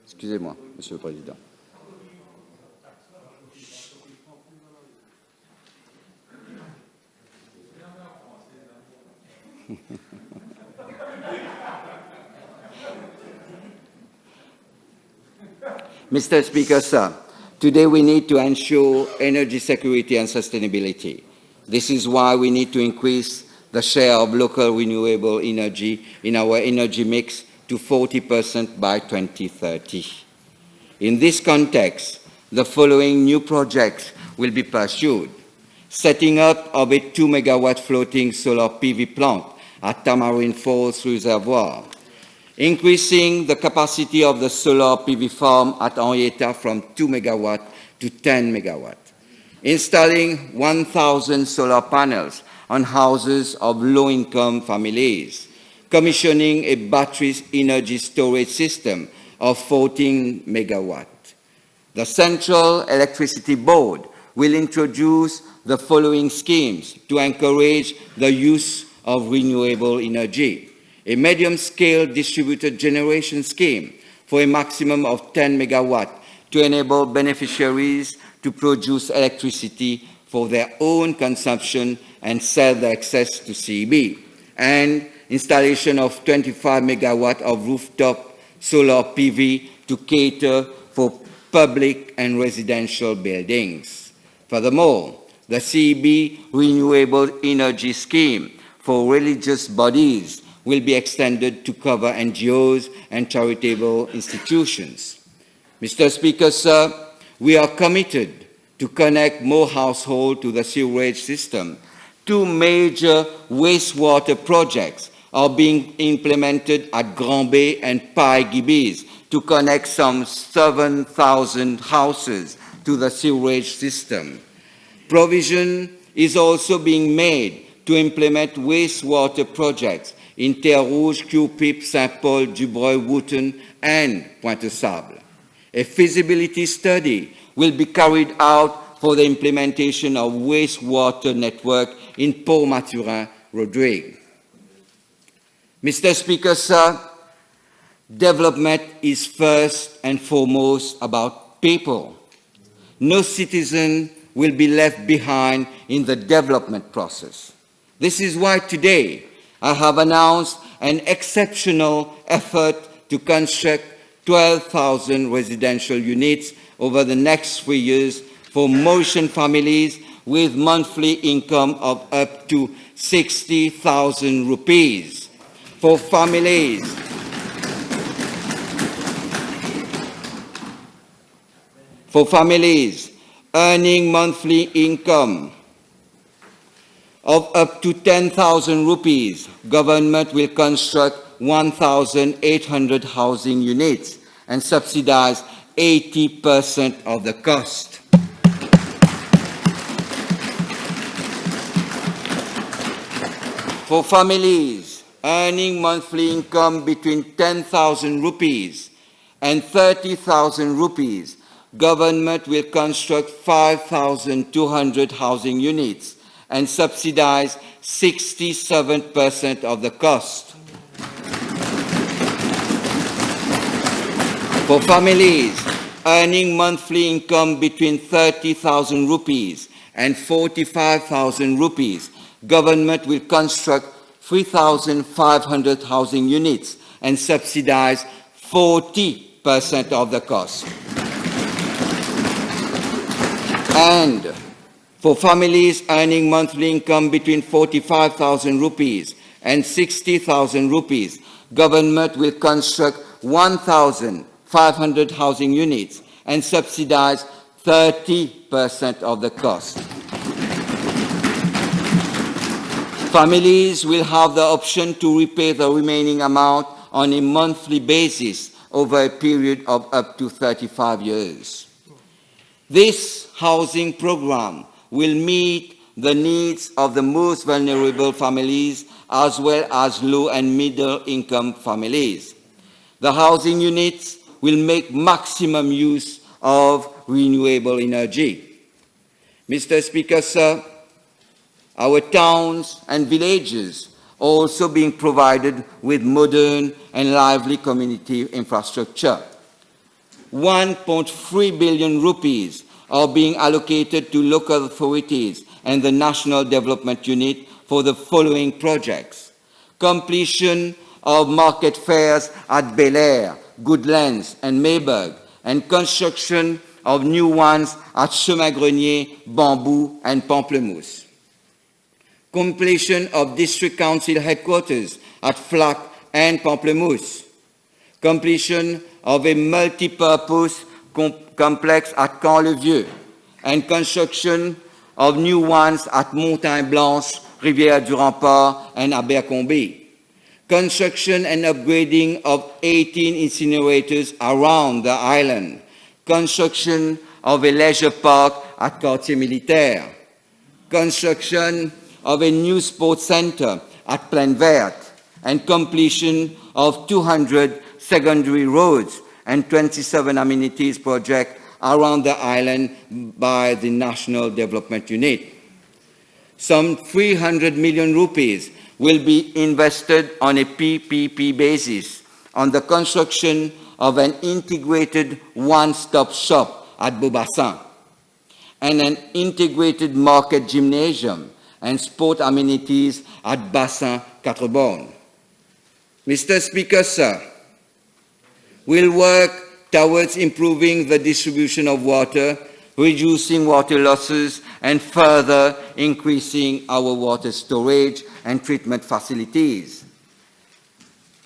[SPEAKER 2] Excusez-moi, Monsieur le Président. Mr. Speaker, sir, today we need to ensure energy security and sustainability. This is why we need to increase the share of local renewable energy in our energy mix to 40% by 2030. In this context, the following new projects will be pursued. Setting up of a 2-megawatt floating solar PV plant at Tamarind Falls Reservoir. Increasing the capacity of the solar PV farm at Henrietta from 2 megawatt to 10 megawatt. Installing 1,000 solar panels on houses of low-income families. Commissioning a battery energy storage system of 14 megawatt. The Central Electricity Board will introduce the following schemes to encourage the use of renewable energy. A medium-scale distributed generation scheme for a maximum of 10 megawatt to enable beneficiaries to produce electricity for their own consumption and sell the excess to CEB, and installation of 25 megawatt of rooftop solar PV to cater for public and residential buildings. Furthermore, the CEB Renewable Energy Scheme for religious bodies will be extended to cover NGOs and charitable institutions. Mr. Speaker, sir, we are committed to connect more households to the sewerage system. 2 major wastewater projects are being implemented at Grand Bay and Pai-Gibis to connect some 7,000 houses to the sewerage system. Provision is also being made to implement wastewater projects in Terre Rouge, Q-Pip, Saint-Paul, Dubreuil, Wooton, and Pointe-aux-Sables. A feasibility study will be carried out for the implementation of wastewater network in Port-Maturin, Rodrigue. Mr. Speaker, sir, development is first and foremost about people. No citizen will be left behind in the development process. This is why today I have announced an exceptional effort to construct 12,000 residential units over the next 3 years for Mauritian families with monthly income of up to 60,000 rupees. For families earning monthly income of up to 10,000 rupees, government will construct 1,800 housing units and subsidize 80% of the cost. For families earning monthly income between 10,000 rupees and 30,000 rupees, government will construct 5,200 housing units and subsidize 67% of the cost. For families earning monthly income between 30,000 rupees and 45,000 rupees, government will construct 3,500 housing units and subsidize 40% of the cost. And for families earning monthly income between 45,000 rupees and 60,000 rupees, government will construct 1,500 housing units and subsidize 30% of the cost. Families will have the option to repay the remaining amount on a monthly basis over a period of up to 35 years. This housing program will meet the needs of the most vulnerable families as well as low and middle income families. The housing units will make maximum use of renewable energy. Mr. Speaker, sir, our towns and villages are also being provided with modern and lively community infrastructure. 1.3 billion rupees are being allocated to local authorities and the National Development Unit for the following projects: completion of market fairs at Bel Air, Goodlands, and Mayberg, and construction of new ones at Chemin-Grenier, Bambou, and Pamplemousse. Completion of District Council headquarters at Flac and Pamplemousse. Completion of a multi-purpose complex at Camp-le-Vieux, and construction of new ones at Montagne-Blanche, Rivière-du-Rempart, and Abercrombie. Construction and upgrading of 18 incinerators around the island. Construction of a leisure park at Quartier Militaire. Construction of a new sports center at Plaine Verte, and completion of 200 secondary roads and 27 amenities projects around the island by the National Development Unit. Some 300 million rupees will be invested on a PPP basis on the construction of an integrated one-stop shop at Beaubassin and an integrated market gymnasium and sport amenities at Bassin Quatre Bornes. Mr. Speaker, sir, we'll work towards improving the distribution of water, reducing water losses, and further increasing our water storage and treatment facilities.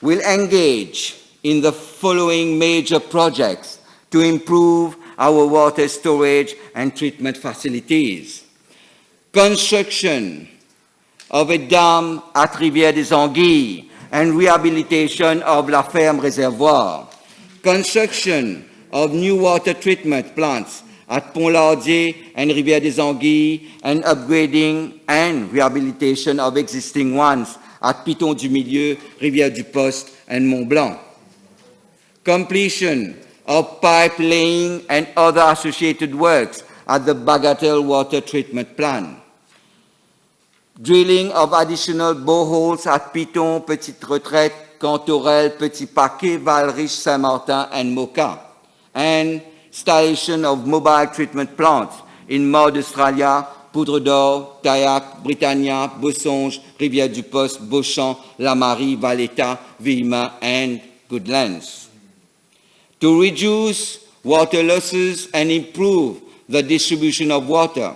[SPEAKER 2] We'll engage in the following major projects to improve our water storage and treatment facilities: construction of a dam at Rivière des Anguilles and rehabilitation of La Ferme Reservoir, construction of new water treatment plants at Pont-Lardier and Rivière-des-Anguilles, and upgrading and rehabilitation of existing ones at Piton-du-Milieu, Rivière-du-Poste, and Mont-Blanc. Completion of pipe laying and other associated works at the Bagatelle water treatment plant. Drilling of additional boreholes at Piton, Petite Retraite, Cantorel, Petit Paquet, Valriche, Saint-Martin, and Moka. And installation of mobile treatment plants in Mort d'Australia, Poudre d'Or, Taillac, Britannia, Bosonge, Rivière-du-Poste, Beauchamp, La Marie, Valletta, Villemain, and Goodlands. To reduce water losses and improve the distribution of water,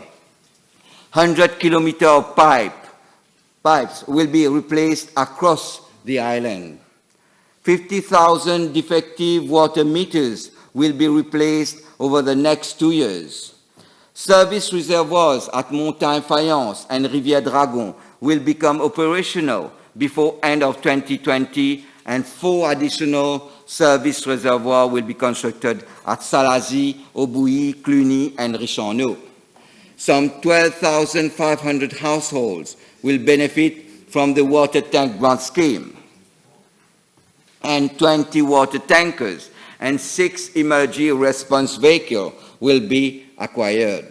[SPEAKER 2] 100 kilometers of pipes will be replaced across the island. 50,000 defective water meters will be replaced over the next 2 years. Service reservoirs at Montagne-Fayence and Rivière-Dragon will become operational before end of 2020, and 4 additional service reservoirs will be constructed at Salazie, Aubouilly, Cluny, and Richanneau. Some 12,500 households will benefit from the water tank grant scheme, and 20 water tankers and 6 emergency response vehicles will be acquired.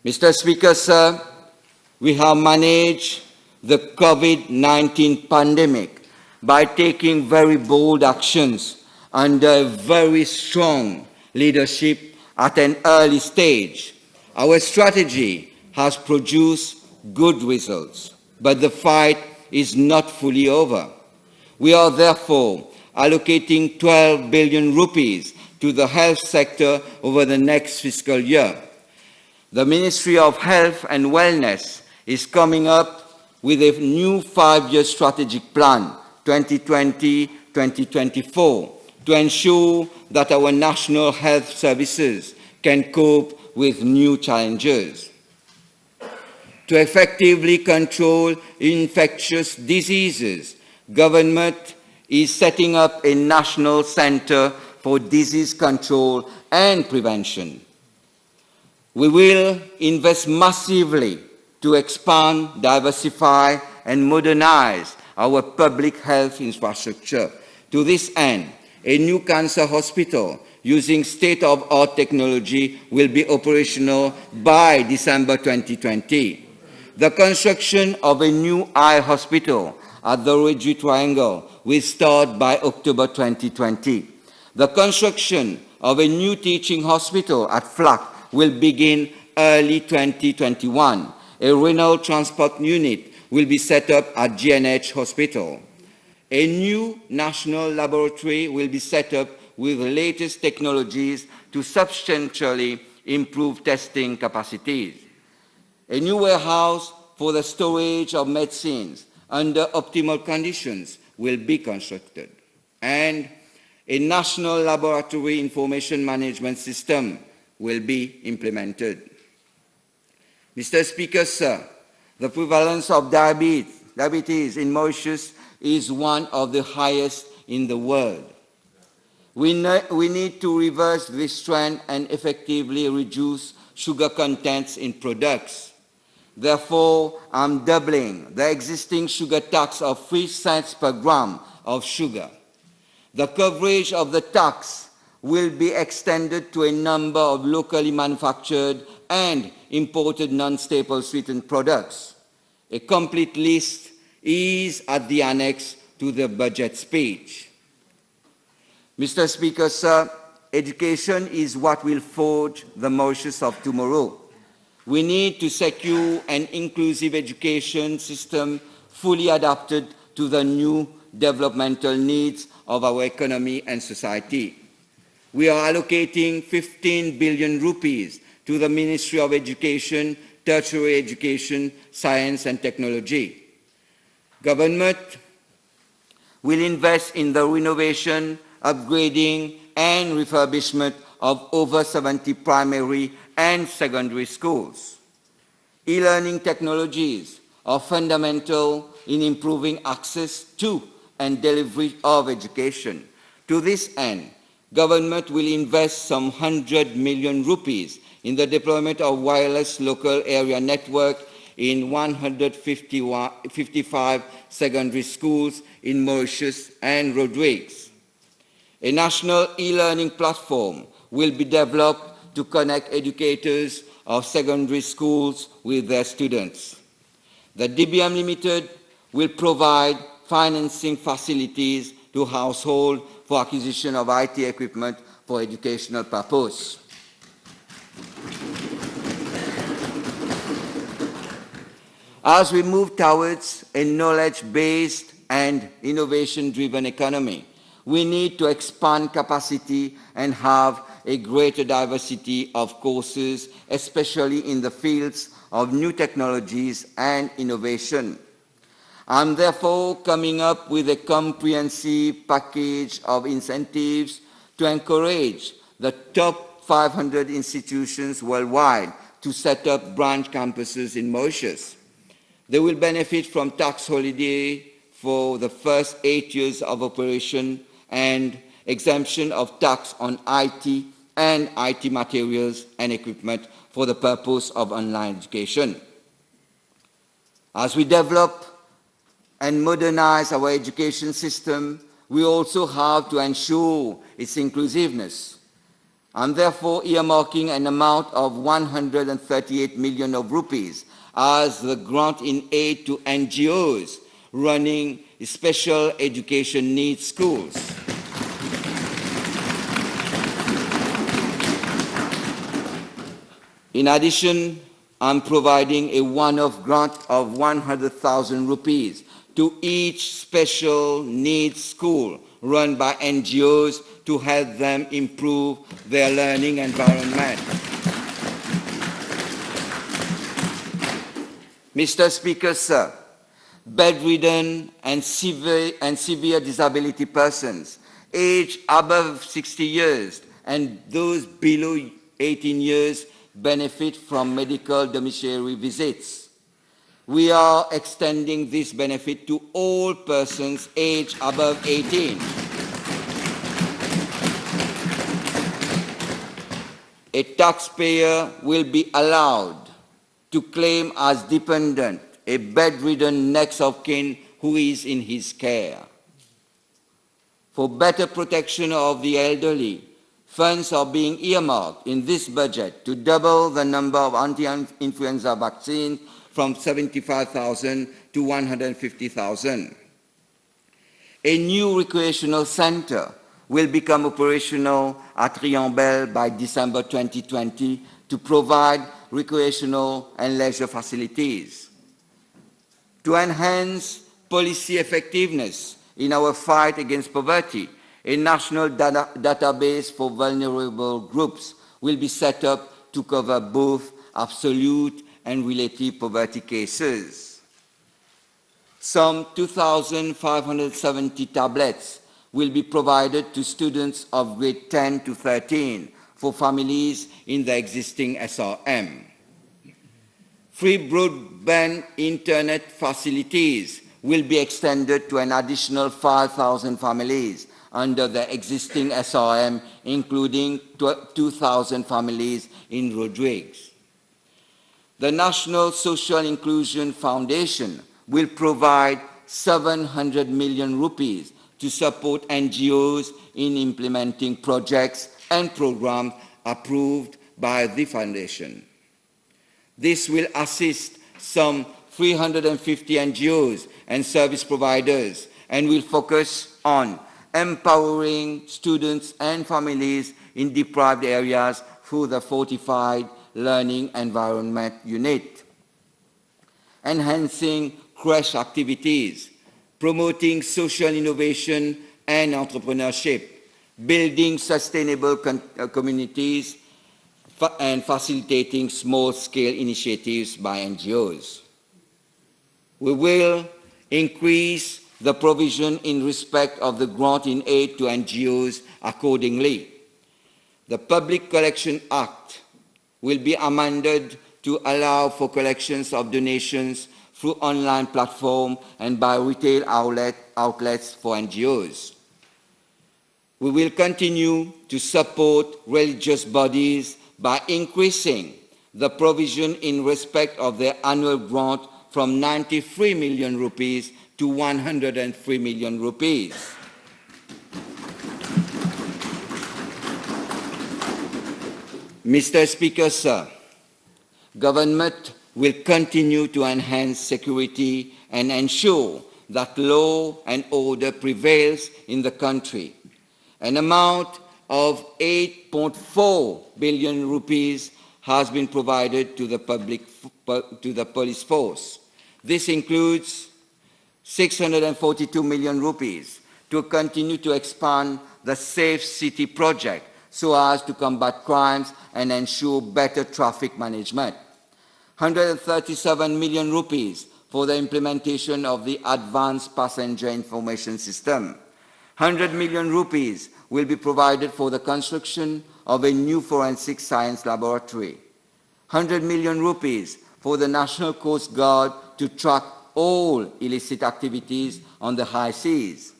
[SPEAKER 2] Mr. Speaker, sir, we have managed the COVID-19 pandemic by taking very bold actions under very strong leadership at an early stage. Our strategy has produced good results, but the fight is not fully over. We are therefore allocating 12 billion rupees to the health sector over the next fiscal year. The Ministry of Health and Wellness is coming up with a new 5-year strategic plan, 2020-2024, to ensure that our national health services can cope with new challenges. To effectively control infectious diseases, government is setting up a national center for disease control and prevention. We will invest massively to expand, diversify, and modernize our public health infrastructure. To this end, a new cancer hospital using state-of-the-art technology will be operational by December 2020. The construction of a new eye hospital at the Regis Triangle will start by October 2020. The construction of a new teaching hospital at Flac will begin early 2021. A renal transport unit will be set up at GNH Hospital. A new national laboratory will be set up with the latest technologies to substantially improve testing capacities. A new warehouse for the storage of medicines under optimal conditions will be constructed, and a national laboratory information management system will be implemented. Mr. Speaker, sir, the prevalence of diabetes in Mauritius is one of the highest in the world. We need to reverse this trend and effectively reduce sugar contents in products. Therefore, I'm doubling the existing sugar tax of 3 cents per gram of sugar. The coverage of the tax will be extended to a number of locally manufactured and imported non-staple sweetened products. A complete list is at the annex to the budget speech. Mr. Speaker, sir, education is what will forge the Mauritius of tomorrow. We need to secure an inclusive education system fully adapted to the new developmental needs of our economy and society. We are allocating 15 billion rupees to the Ministry of Education, Tertiary Education, Science and Technology. Government will invest in the renovation, upgrading and refurbishment of over 70 primary and secondary schools. E-learning technologies are fundamental in improving access to and delivery of education. To this end, government will invest some 100 million rupees in the deployment of wireless local area network in 155 secondary schools in Mauritius and Rodrigues. A national e-learning platform will be developed to connect educators of secondary schools with their students. The DBM Limited will provide financing facilities to households for acquisition of IT equipment for educational purpose. As we move towards a knowledge-based and innovation-driven economy, we need to expand capacity and have a greater diversity of courses, especially in the fields of new technologies and innovation. I'm therefore coming up with a comprehensive package of incentives to encourage the top 500 institutions worldwide to set up branch campuses in Mauritius. They will benefit from tax holiday for the first 8 years of operation and exemption of tax on IT and IT materials and equipment for the purpose of online education. As we develop and modernize our education system, we also have to ensure its inclusiveness. I'm therefore earmarking an amount of 138 million of rupees as the grant in aid to NGOs running special education needs schools. In addition, I'm providing a one-off grant of 100,000 rupees to each special needs school run by NGOs to help them improve their learning environment. Mr. Speaker, sir, bedridden and severe disability persons aged above 60 years and those below 18 years benefit from medical domiciliary visits. We are extending this benefit to all persons aged above 18. A taxpayer will be allowed to claim as dependent a bedridden next of kin who is in his care. For better protection of the elderly, funds are being earmarked in this budget to double the number of anti-influenza vaccines from 75,000 to 150,000. A new recreational center will become operational at Riambel by December 2020 to provide recreational and leisure facilities. To enhance policy effectiveness in our fight against poverty, a national database for vulnerable groups will be set up to cover both absolute and relative poverty cases. Some 2,570 tablets will be provided to students of grade 10 to 13 for families in the existing SRM. Free broadband internet facilities will be extended to an additional 5,000 families under the existing SRM, including 2,000 families in Rodrigues. The National Social Inclusion Foundation will provide 700 million rupees to support NGOs in implementing projects and programs approved by the Foundation. This will assist some 350 NGOs and service providers and will focus on empowering students and families in deprived areas through the Fortified Learning Environment Unit, enhancing creche activities, promoting social innovation and entrepreneurship, building sustainable communities, and facilitating small-scale initiatives by NGOs. We will increase the provision in respect of the grant in aid to NGOs accordingly. The Public Collection Act will be amended to allow for collections of donations through online platform and by retail outlets for NGOs. We will continue to support religious bodies by increasing the provision in respect of their annual grant from 93 million rupees to 103 million rupees. Mr. Speaker, sir, government will continue to enhance security and ensure that law and order prevails in the country. An amount of 8.4 billion rupees has been provided to the police force. This includes 642 million rupees to continue to expand the Safe City project so as to combat crimes and ensure better traffic management. 137 million rupees for the implementation of the Advanced Passenger Information System. 100 million rupees will be provided for the construction of a new forensic science laboratory. 100 million rupees for the National Coast Guard to track all illicit activities on the high seas.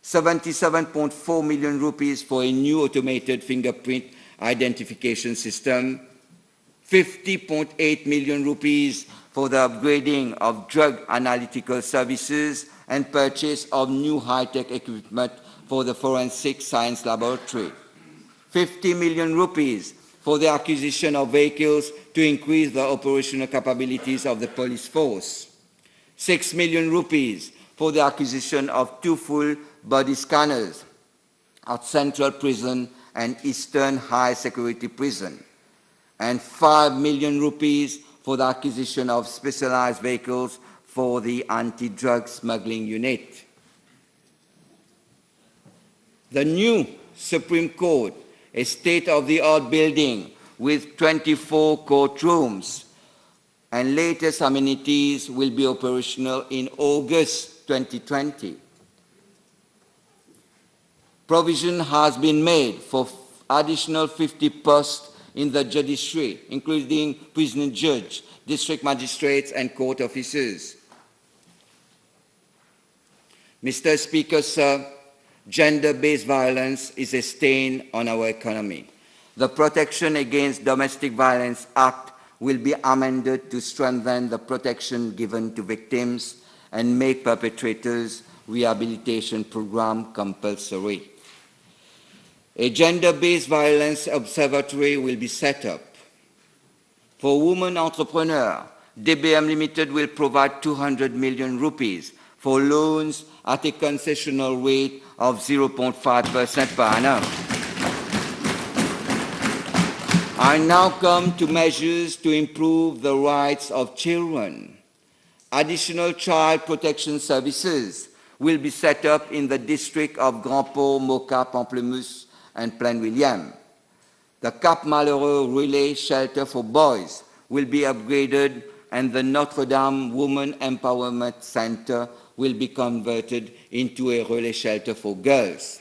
[SPEAKER 2] 77.4 million rupees for a new automated fingerprint identification system. 50.8 million rupees for the upgrading of drug analytical services and purchase of new high-tech equipment for the forensic science laboratory. 50 million rupees for the acquisition of vehicles to increase the operational capabilities of the police force. 6 million rupees for the acquisition of 2 full body scanners at Central Prison and Eastern High Security Prison, and 5 million rupees for the acquisition of specialized vehicles for the anti-drug smuggling unit. The new Supreme Court, a state-of-the-art building with 24 courtrooms and latest amenities, will be operational in August 2020. Provision has been made for additional 50 posts in the judiciary, including prison judge, district magistrates, and court officers. Mr. Speaker, sir, gender-based violence is a stain on our economy. The Protection Against Domestic Violence Act will be amended to strengthen the protection given to victims and make perpetrators' rehabilitation program compulsory. A gender-based violence observatory will be set up. For women entrepreneurs, DBM Limited will provide 200 million rupees for loans at a concessional rate of 0.5% per annum. I now come to measures to improve the rights of children. Additional child protection services will be set up in the district of Grand Port, Moka, Pamplemousse, and Plaine-William. The Cap Malheureux Relay Shelter for boys will be upgraded, and the Notre Dame Women Empowerment Center will be converted into a relay shelter for girls.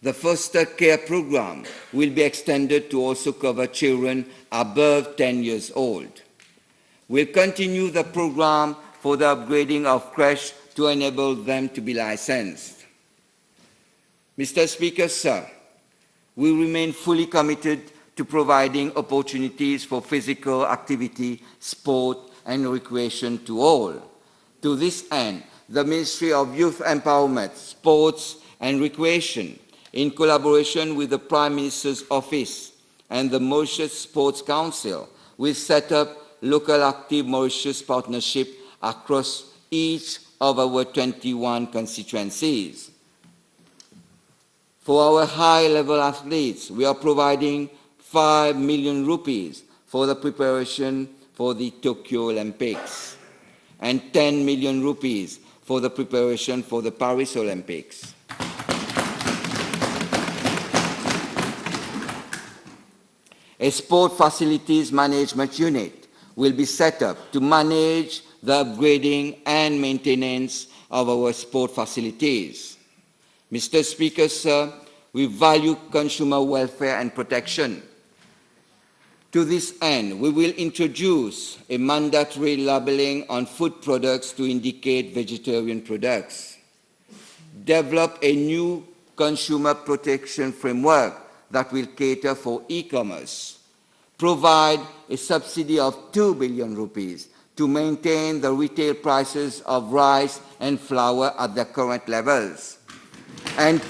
[SPEAKER 2] The foster care program will be extended to also cover children above 10 years old. We'll continue the program for the upgrading of creches to enable them to be licensed. Mr. Speaker, sir, we remain fully committed to providing opportunities for physical activity, sport, and recreation to all. To this end, the Ministry of Youth Empowerment, Sports, and Recreation, in collaboration with the Prime Minister's Office and the Mauritius Sports Council, will set up local active Mauritius partnership across each of our 21 constituencies. For our high-level athletes, we are providing 5 million rupees for the preparation for the Tokyo Olympics and 10 million rupees for the preparation for the Paris Olympics. A sport facilities management unit will be set up to manage the upgrading and maintenance of our sport facilities. Mr. Speaker, sir, we value consumer welfare and protection. To this end, we will introduce a mandatory labeling on food products to indicate vegetarian products, develop a new consumer protection framework that will cater for e-commerce, provide a subsidy of 2 billion rupees to maintain the retail prices of rice and flour at their current levels, and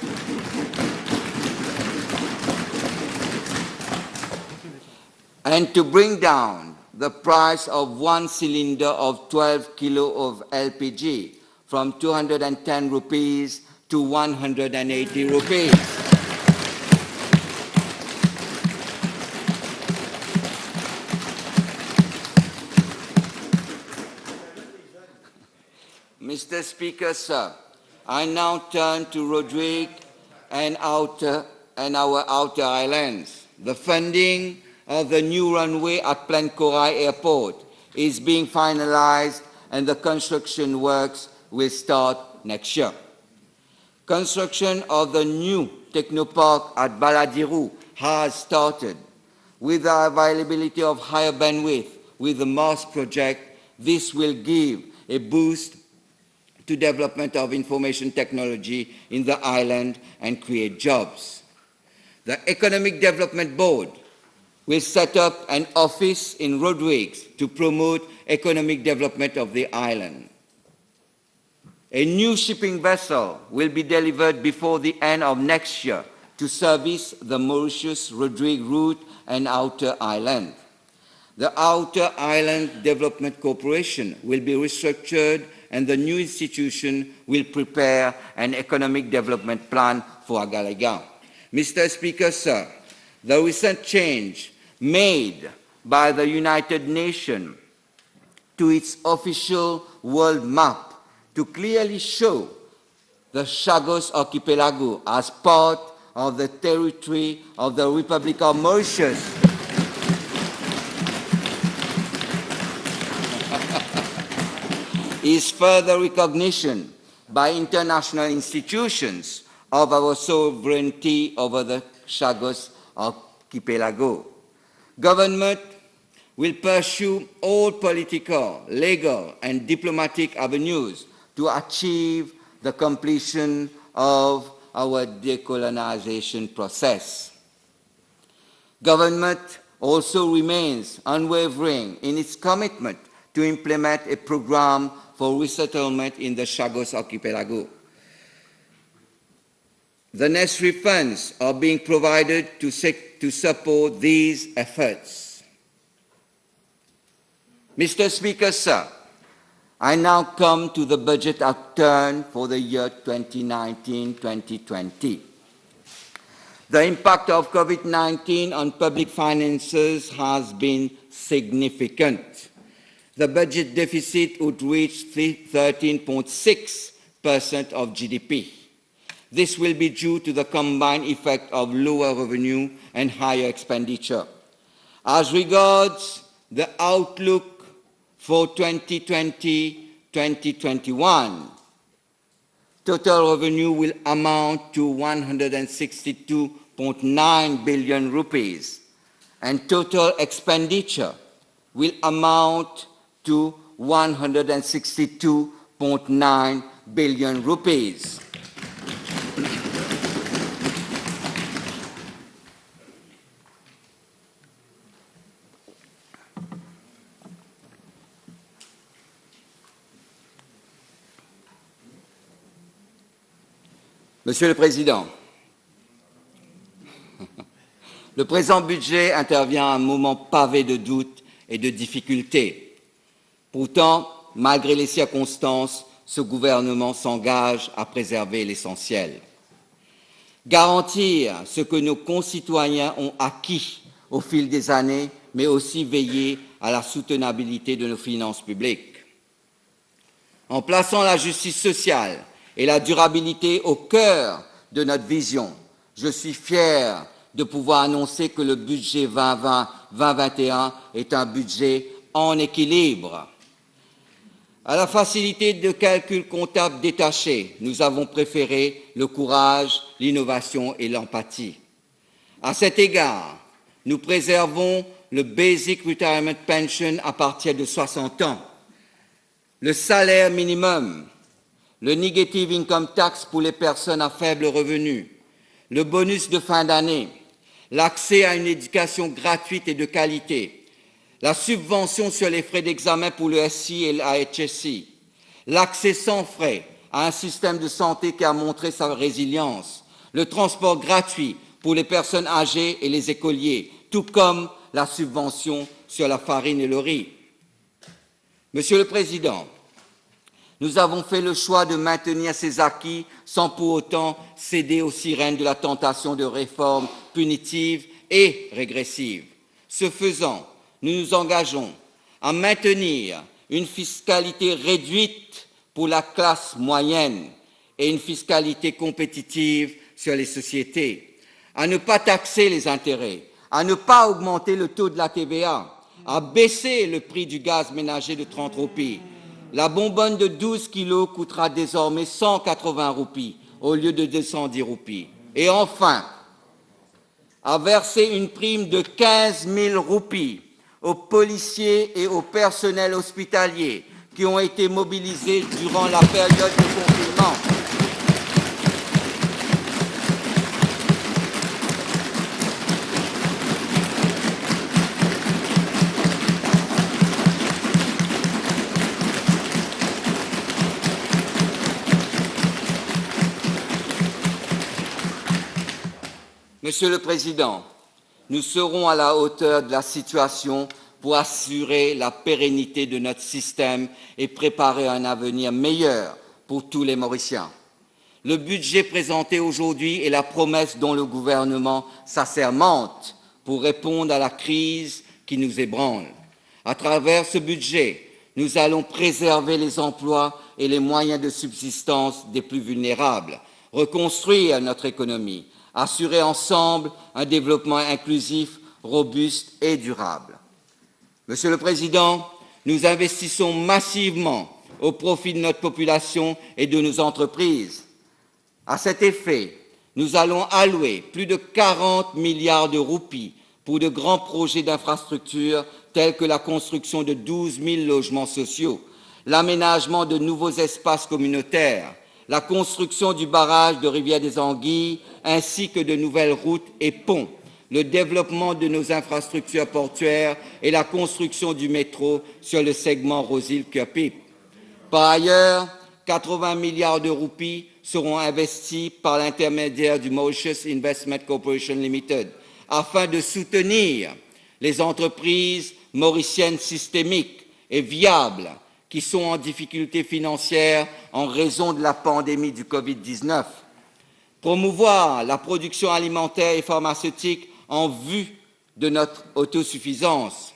[SPEAKER 2] to bring down the price of one cylinder of 12 kilo of LPG from 210 rupees to 180 rupees. Mr. Speaker, sir, I now turn to Rodrigue and our outer islands. The funding of the new runway at Plancorai Airport is being finalized and the construction works will start next year. Construction of the new technopark at Baladiru has started. With the availability of higher bandwidth with the MOS project, this will give a boost to development of information technology in the island and create jobs. The Economic Development Board will set up an office in Rodrigues to promote economic development of the island. A new shipping vessel will be delivered before the end of next year to service the Mauritius-Rodrigue route and outer island. The Outer Island Development Corporation will be restructured and the new institution will prepare an economic development plan for Agalega. Mr. Speaker, sir, the recent change made by the United Nations to its official world map to clearly show the Chagos Archipelago as part of the territory of the Republic of Mauritius is further recognition by international institutions of our sovereignty over the Chagos Archipelago. Government will pursue all political, legal, and diplomatic avenues to achieve the completion of our decolonization process. Government also remains unwavering in its commitment to implement a program for resettlement in the Chagos Archipelago. The necessary funds are being provided to support these efforts. Mr. Speaker, sir, I now come to the budget outturn for the year 2019-2020. The impact of COVID-19 on public finances has been significant. The budget deficit would reach 13.6% of GDP. This will be due to the combined effect of lower revenue and higher expenditure. As regards the outlook for 2020-2021, total revenue will amount to 162.9 billion rupees, and total expenditure will amount to 162.9 billion rupees. Monsieur le Président, le présent budget intervient à un moment pavé de doutes et de difficultés. Pourtant, malgré les circonstances, ce gouvernement s'engage à préserver l'essentiel. Garantir ce que nos concitoyens ont acquis au fil des années, mais aussi veiller à la soutenabilité de nos finances publiques. En plaçant la justice sociale et la durabilité au cœur de notre vision, je suis fier de pouvoir annoncer que le budget 2020-2021 est un budget en équilibre. À la facilité de calcul comptable détaché, nous avons préféré le courage, l'innovation et l'empathie. À cet égard, nous préservons le Basic Retirement Pension à partir de 60 ans, le salaire minimum, le Negative Income Tax pour les personnes à faible revenu, le bonus de fin d'année, l'accès à une éducation gratuite et de qualité, la subvention sur les frais d'examen pour le SI et la HSI, l'accès sans frais à un système de santé qui a montré sa résilience, le transport gratuit pour les personnes âgées et les écoliers, tout comme la subvention sur la farine et le riz. Monsieur le Président, nous avons fait le choix de maintenir ces acquis sans pour autant céder aux sirènes de la tentation de réformes punitives et régressives. Ce faisant, nous nous engageons à maintenir une fiscalité réduite pour la classe moyenne et une fiscalité compétitive sur les sociétés, à ne pas taxer les intérêts, à ne pas augmenter le taux de la TVA, à baisser le prix du gaz ménager de 30 roupies. La bonbonne de 12 kilos coûtera désormais 180 roupies au lieu de 210 roupies. Et enfin, à verser une prime de 15 000 roupies aux policiers et au personnel hospitalier qui ont été mobilisés durant la période de confinement. Monsieur le Président, nous serons à la hauteur de la situation pour assurer la pérennité de notre système et préparer un avenir meilleur pour tous les Mauriciens. Le budget présenté aujourd'hui est la promesse dont le gouvernement s'assermente pour répondre à la crise qui nous ébranle. À travers ce budget, nous allons préserver les emplois et les moyens de subsistance des plus vulnérables, reconstruire notre économie, assurer ensemble un développement inclusif, robuste et durable. Monsieur le Président, nous investissons massivement au profit de notre population et de nos entreprises. À cet effet, nous allons allouer plus de 40 milliards de roupies pour de grands projets d'infrastructures tels que la construction de 12 000 logements sociaux, l'aménagement de nouveaux espaces communautaires, la construction du barrage de Rivière des Anguilles, ainsi que de nouvelles routes et ponts, le développement de nos infrastructures portuaires et la construction du métro sur le segment Rosil-Kirpip. Par ailleurs, 80 milliards de roupies seront investis par l'intermédiaire du Mauritius Investment Corporation Limited afin de soutenir les entreprises mauriciennes systémiques et viables qui sont en difficulté financière en raison de la pandémie du Covid-19, promouvoir la production alimentaire et pharmaceutique en vue de notre autosuffisance,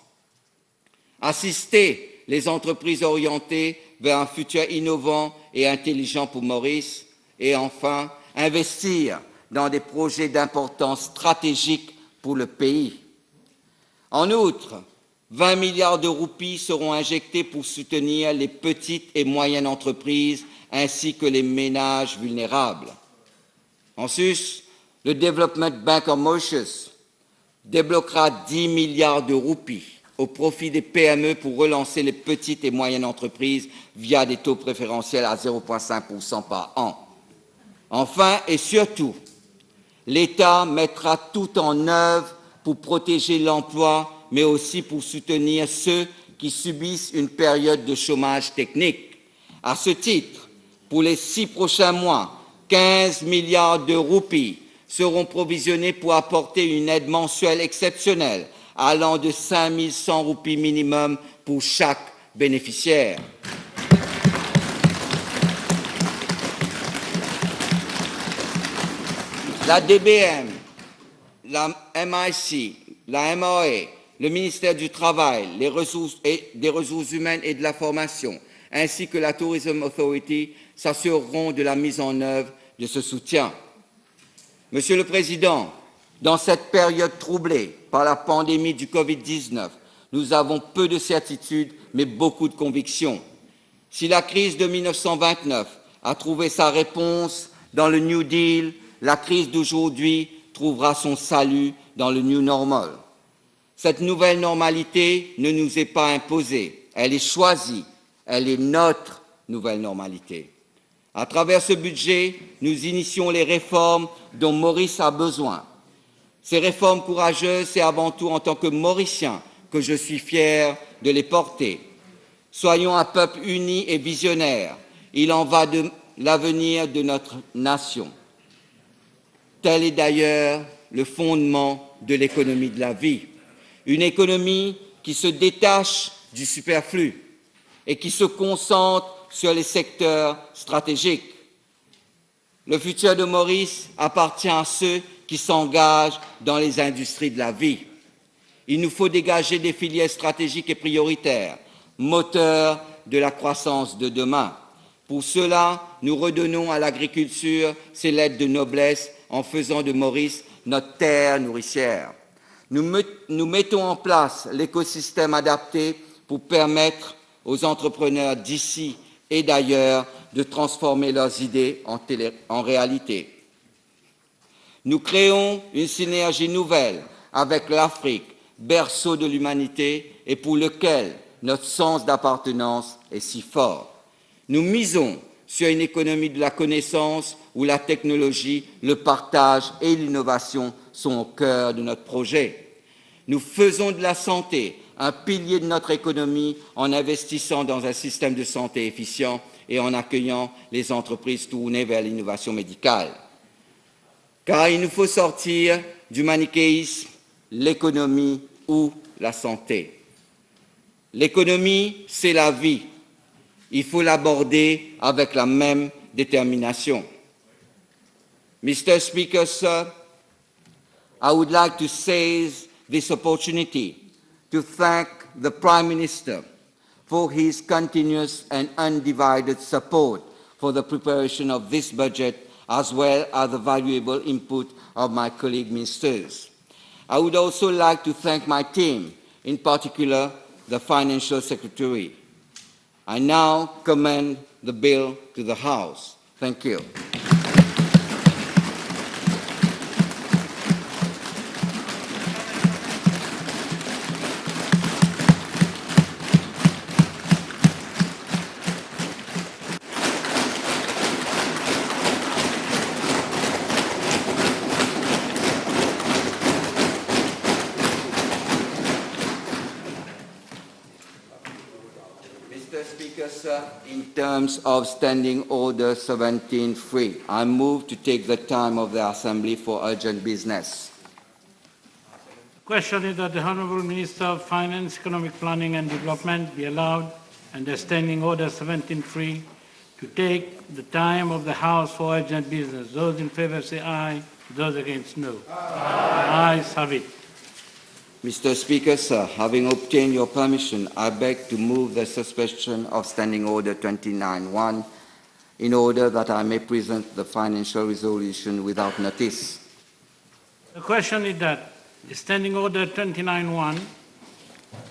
[SPEAKER 2] assister les entreprises orientées vers un futur innovant et intelligent pour Maurice, et enfin, investir dans des projets d'importance stratégique pour le pays. En outre, 20 milliards de roupies seront injectés pour soutenir les petites et moyennes entreprises ainsi que les ménages vulnérables. En sus, le Development Bank of Mauritius débloquera 10 milliards de roupies au profit des PME pour relancer les petites et moyennes entreprises via des taux préférentiels à 0,5% par an. Enfin et surtout, l'État mettra tout en œuvre pour protéger l'emploi, mais aussi pour soutenir ceux qui subissent une période de chômage technique. À ce titre, pour les 6 prochains mois, 15 milliards de roupies seront provisionnés pour apporter une aide mensuelle exceptionnelle allant de 5 100 roupies minimum pour chaque bénéficiaire. La DBM, la MIC, la MRA, le ministère du Travail, des Ressources humaines et de la Formation, ainsi que la Tourism Authority s'assureront de la mise en œuvre de ce soutien. Monsieur le Président, dans cette période troublée par la pandémie du Covid-19, nous avons peu de certitudes, mais beaucoup de convictions. Si la crise de 1929 a trouvé sa réponse dans le New Deal, la crise d'aujourd'hui trouvera son salut dans le New Normal. Cette nouvelle normalité ne nous est pas imposée, elle est choisie, elle est notre nouvelle normalité. À travers ce budget, nous initions les réformes dont Maurice a besoin. Ces réformes courageuses, c'est avant tout en tant que Mauricien que je suis fier de les porter. Soyons un peuple uni et visionnaire. Il en va de l'avenir de notre nation. Tel est d'ailleurs le fondement de l'économie de la vie. Une économie qui se détache du superflu et qui se concentre sur les secteurs stratégiques. Le futur de Maurice appartient à ceux qui s'engagent dans les industries de la vie. Il nous faut dégager des filières stratégiques et prioritaires, moteurs de la croissance de demain. Pour cela, nous redonnons à l'agriculture ses lettres de noblesse en faisant de Maurice notre terre nourricière. Nous mettons en place l'écosystème adapté pour permettre aux entrepreneurs d'ici et d'ailleurs de transformer leurs idées en réalité. Nous créons une synergie nouvelle avec l'Afrique, berceau de l'humanité et pour lequel notre sens d'appartenance est si fort. Nous misons sur une économie de la connaissance où la technologie, le partage et l'innovation sont au cœur de notre projet. Nous faisons de la santé un pilier de notre économie en investissant dans un système de santé efficient et en accueillant les entreprises tournées vers l'innovation médicale. Car il nous faut sortir du manichéisme, l'économie ou la santé. L'économie, c'est la vie. Il faut l'aborder avec la même détermination. Mr. Speaker, sir, I would like to seize this opportunity to thank the Prime Minister for his continuous and undivided support for the preparation of this budget, as well as the valuable input of my colleague ministers. I would also like to thank my team, in particular the Financial Secretary. I now commend the bill to the House. Thank you. Mr. Speaker, sir, in terms of Standing Order 17.3, I move to take the time of the Assembly for urgent business.
[SPEAKER 3] The question is that the Honourable Minister of Finance, Economic Planning and Development be allowed, under Standing Order 17.3, to take the time of the House for urgent business. Those in favour say aye. Those against no. Aye. Ayes have it.
[SPEAKER 2] Mr. Speaker, sir, having obtained your permission, I beg to move the suspension of Standing Order 29.1 in order that I may present the financial resolution without notice.
[SPEAKER 3] The question is that the Standing Order 29.1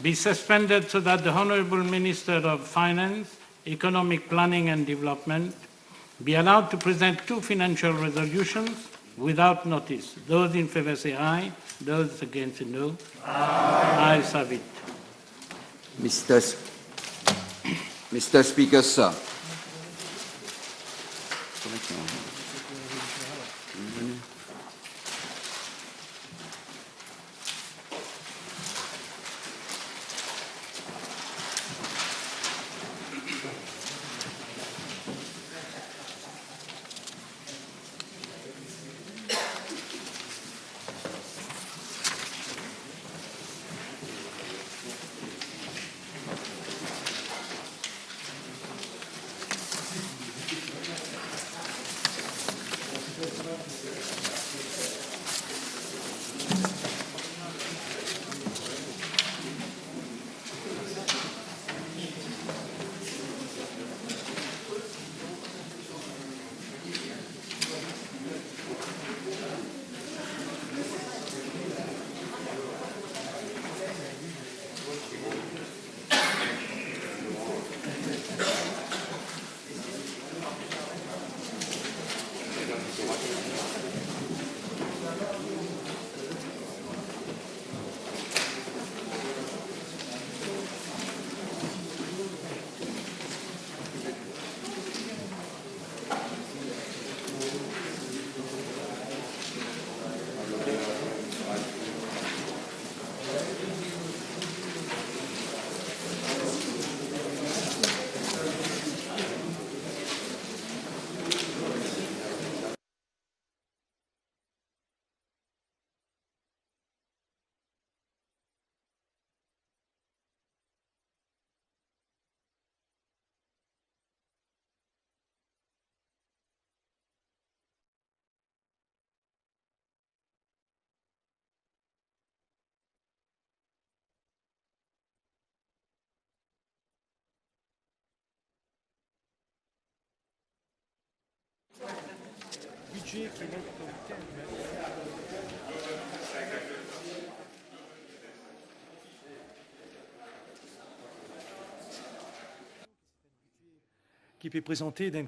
[SPEAKER 3] be suspended so that the Honourable Minister of Finance, Economic Planning and Development be allowed to present two financial resolutions without notice. Those in favour say aye. Those against say no. Ayes have it.
[SPEAKER 2] Mr. Speaker, sir.
[SPEAKER 1] budget qui est notre thème. Qui peut présenter d'un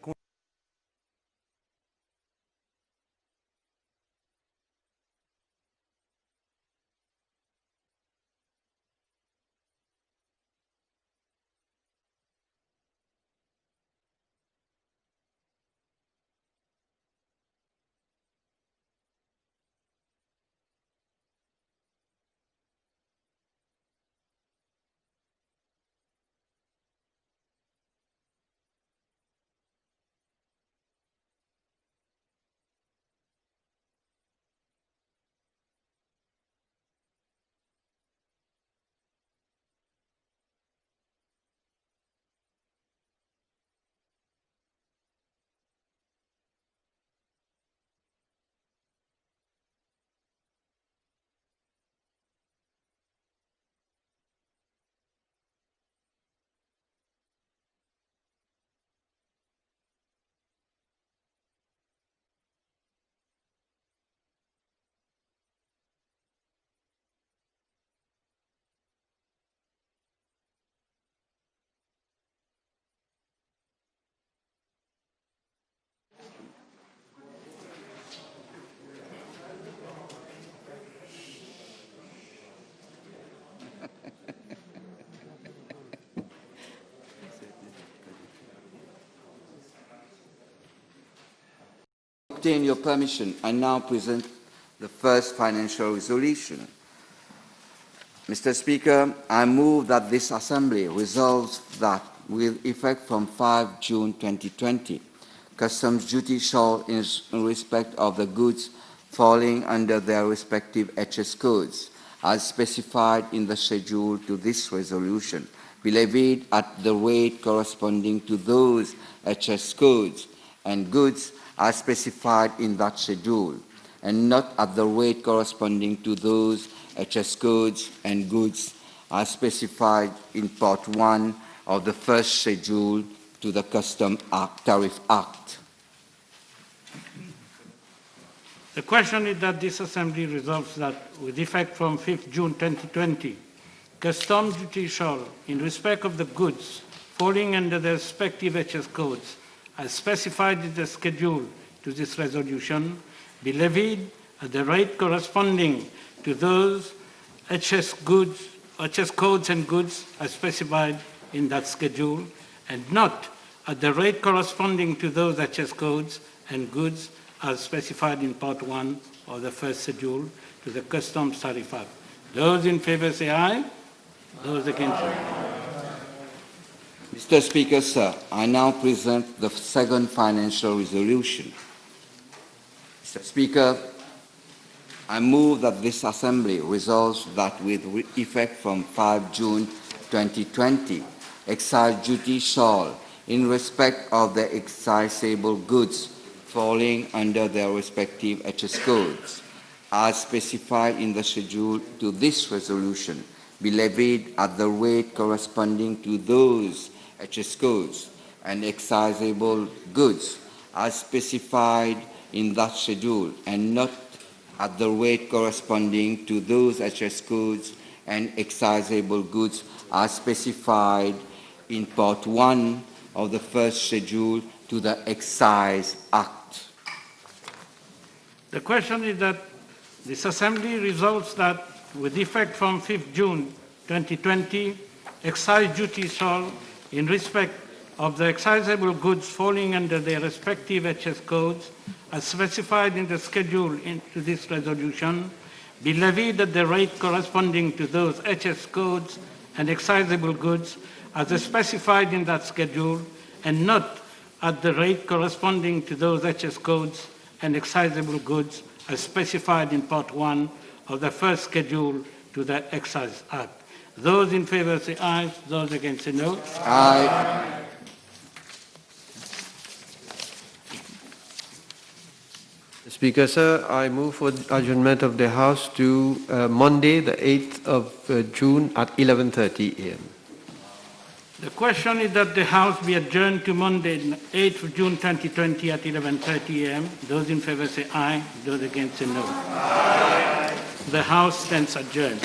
[SPEAKER 2] obtain your permission, I now present the first financial resolution. Mr. Speaker, I move that this Assembly resolves that, with effect from 5 June 2020, customs duty shall, in respect of the goods falling under their respective HS codes, as specified in the schedule to this resolution, be levied at the rate corresponding to those HS codes and goods as specified in that schedule, and not at the rate corresponding to those HS codes and goods as specified in Part 1 of the first schedule to the Custom Tariff Act.
[SPEAKER 3] The question is that this Assembly resolves that, with effect from 5th June 2020, customs duty shall, in respect of the goods falling under the respective HS codes, as specified in the schedule to this resolution, be levied at the rate corresponding to those HS codes and goods as specified in that schedule, and not at the rate corresponding to those HS codes and goods as specified in Part 1 of the first schedule to the Customs Tariff Act. Those in favor say aye. Those against say aye.
[SPEAKER 2] Mr. Speaker, sir, I now present the second financial resolution. Mr. Speaker, I move that this Assembly resolves that, with effect from 5 June 2020, excise duty shall, in respect of the excisable goods falling under their respective HS codes, as specified in the schedule to this resolution, be levied at the rate corresponding to those HS codes and excisable goods as specified in that schedule, and not at the rate corresponding to those HS codes and excisable goods as specified in Part 1 of the first schedule to the Excise Act.
[SPEAKER 3] The question is that this Assembly resolves that, with effect from 5th June 2020, excise duty shall, in respect of the excisable goods falling under their respective HS codes, as specified in the schedule to this resolution, be levied at the rate corresponding to those HS codes and excisable goods as specified in that schedule, and not at the rate corresponding to those HS codes and excisable goods as specified in Part 1 of the first schedule to the Excise Act. Those in favor say aye. Those against say no.
[SPEAKER 2] Aye.
[SPEAKER 4] Speaker, sir, I move for adjournment of the House to Monday, the 8th of June at 11:30 a.m.
[SPEAKER 3] The question is that the House be adjourned to Monday, 8th of June 2020 at 11:30 a.m. Those in favor say aye. Those against say no. Aye. The House stands adjourned.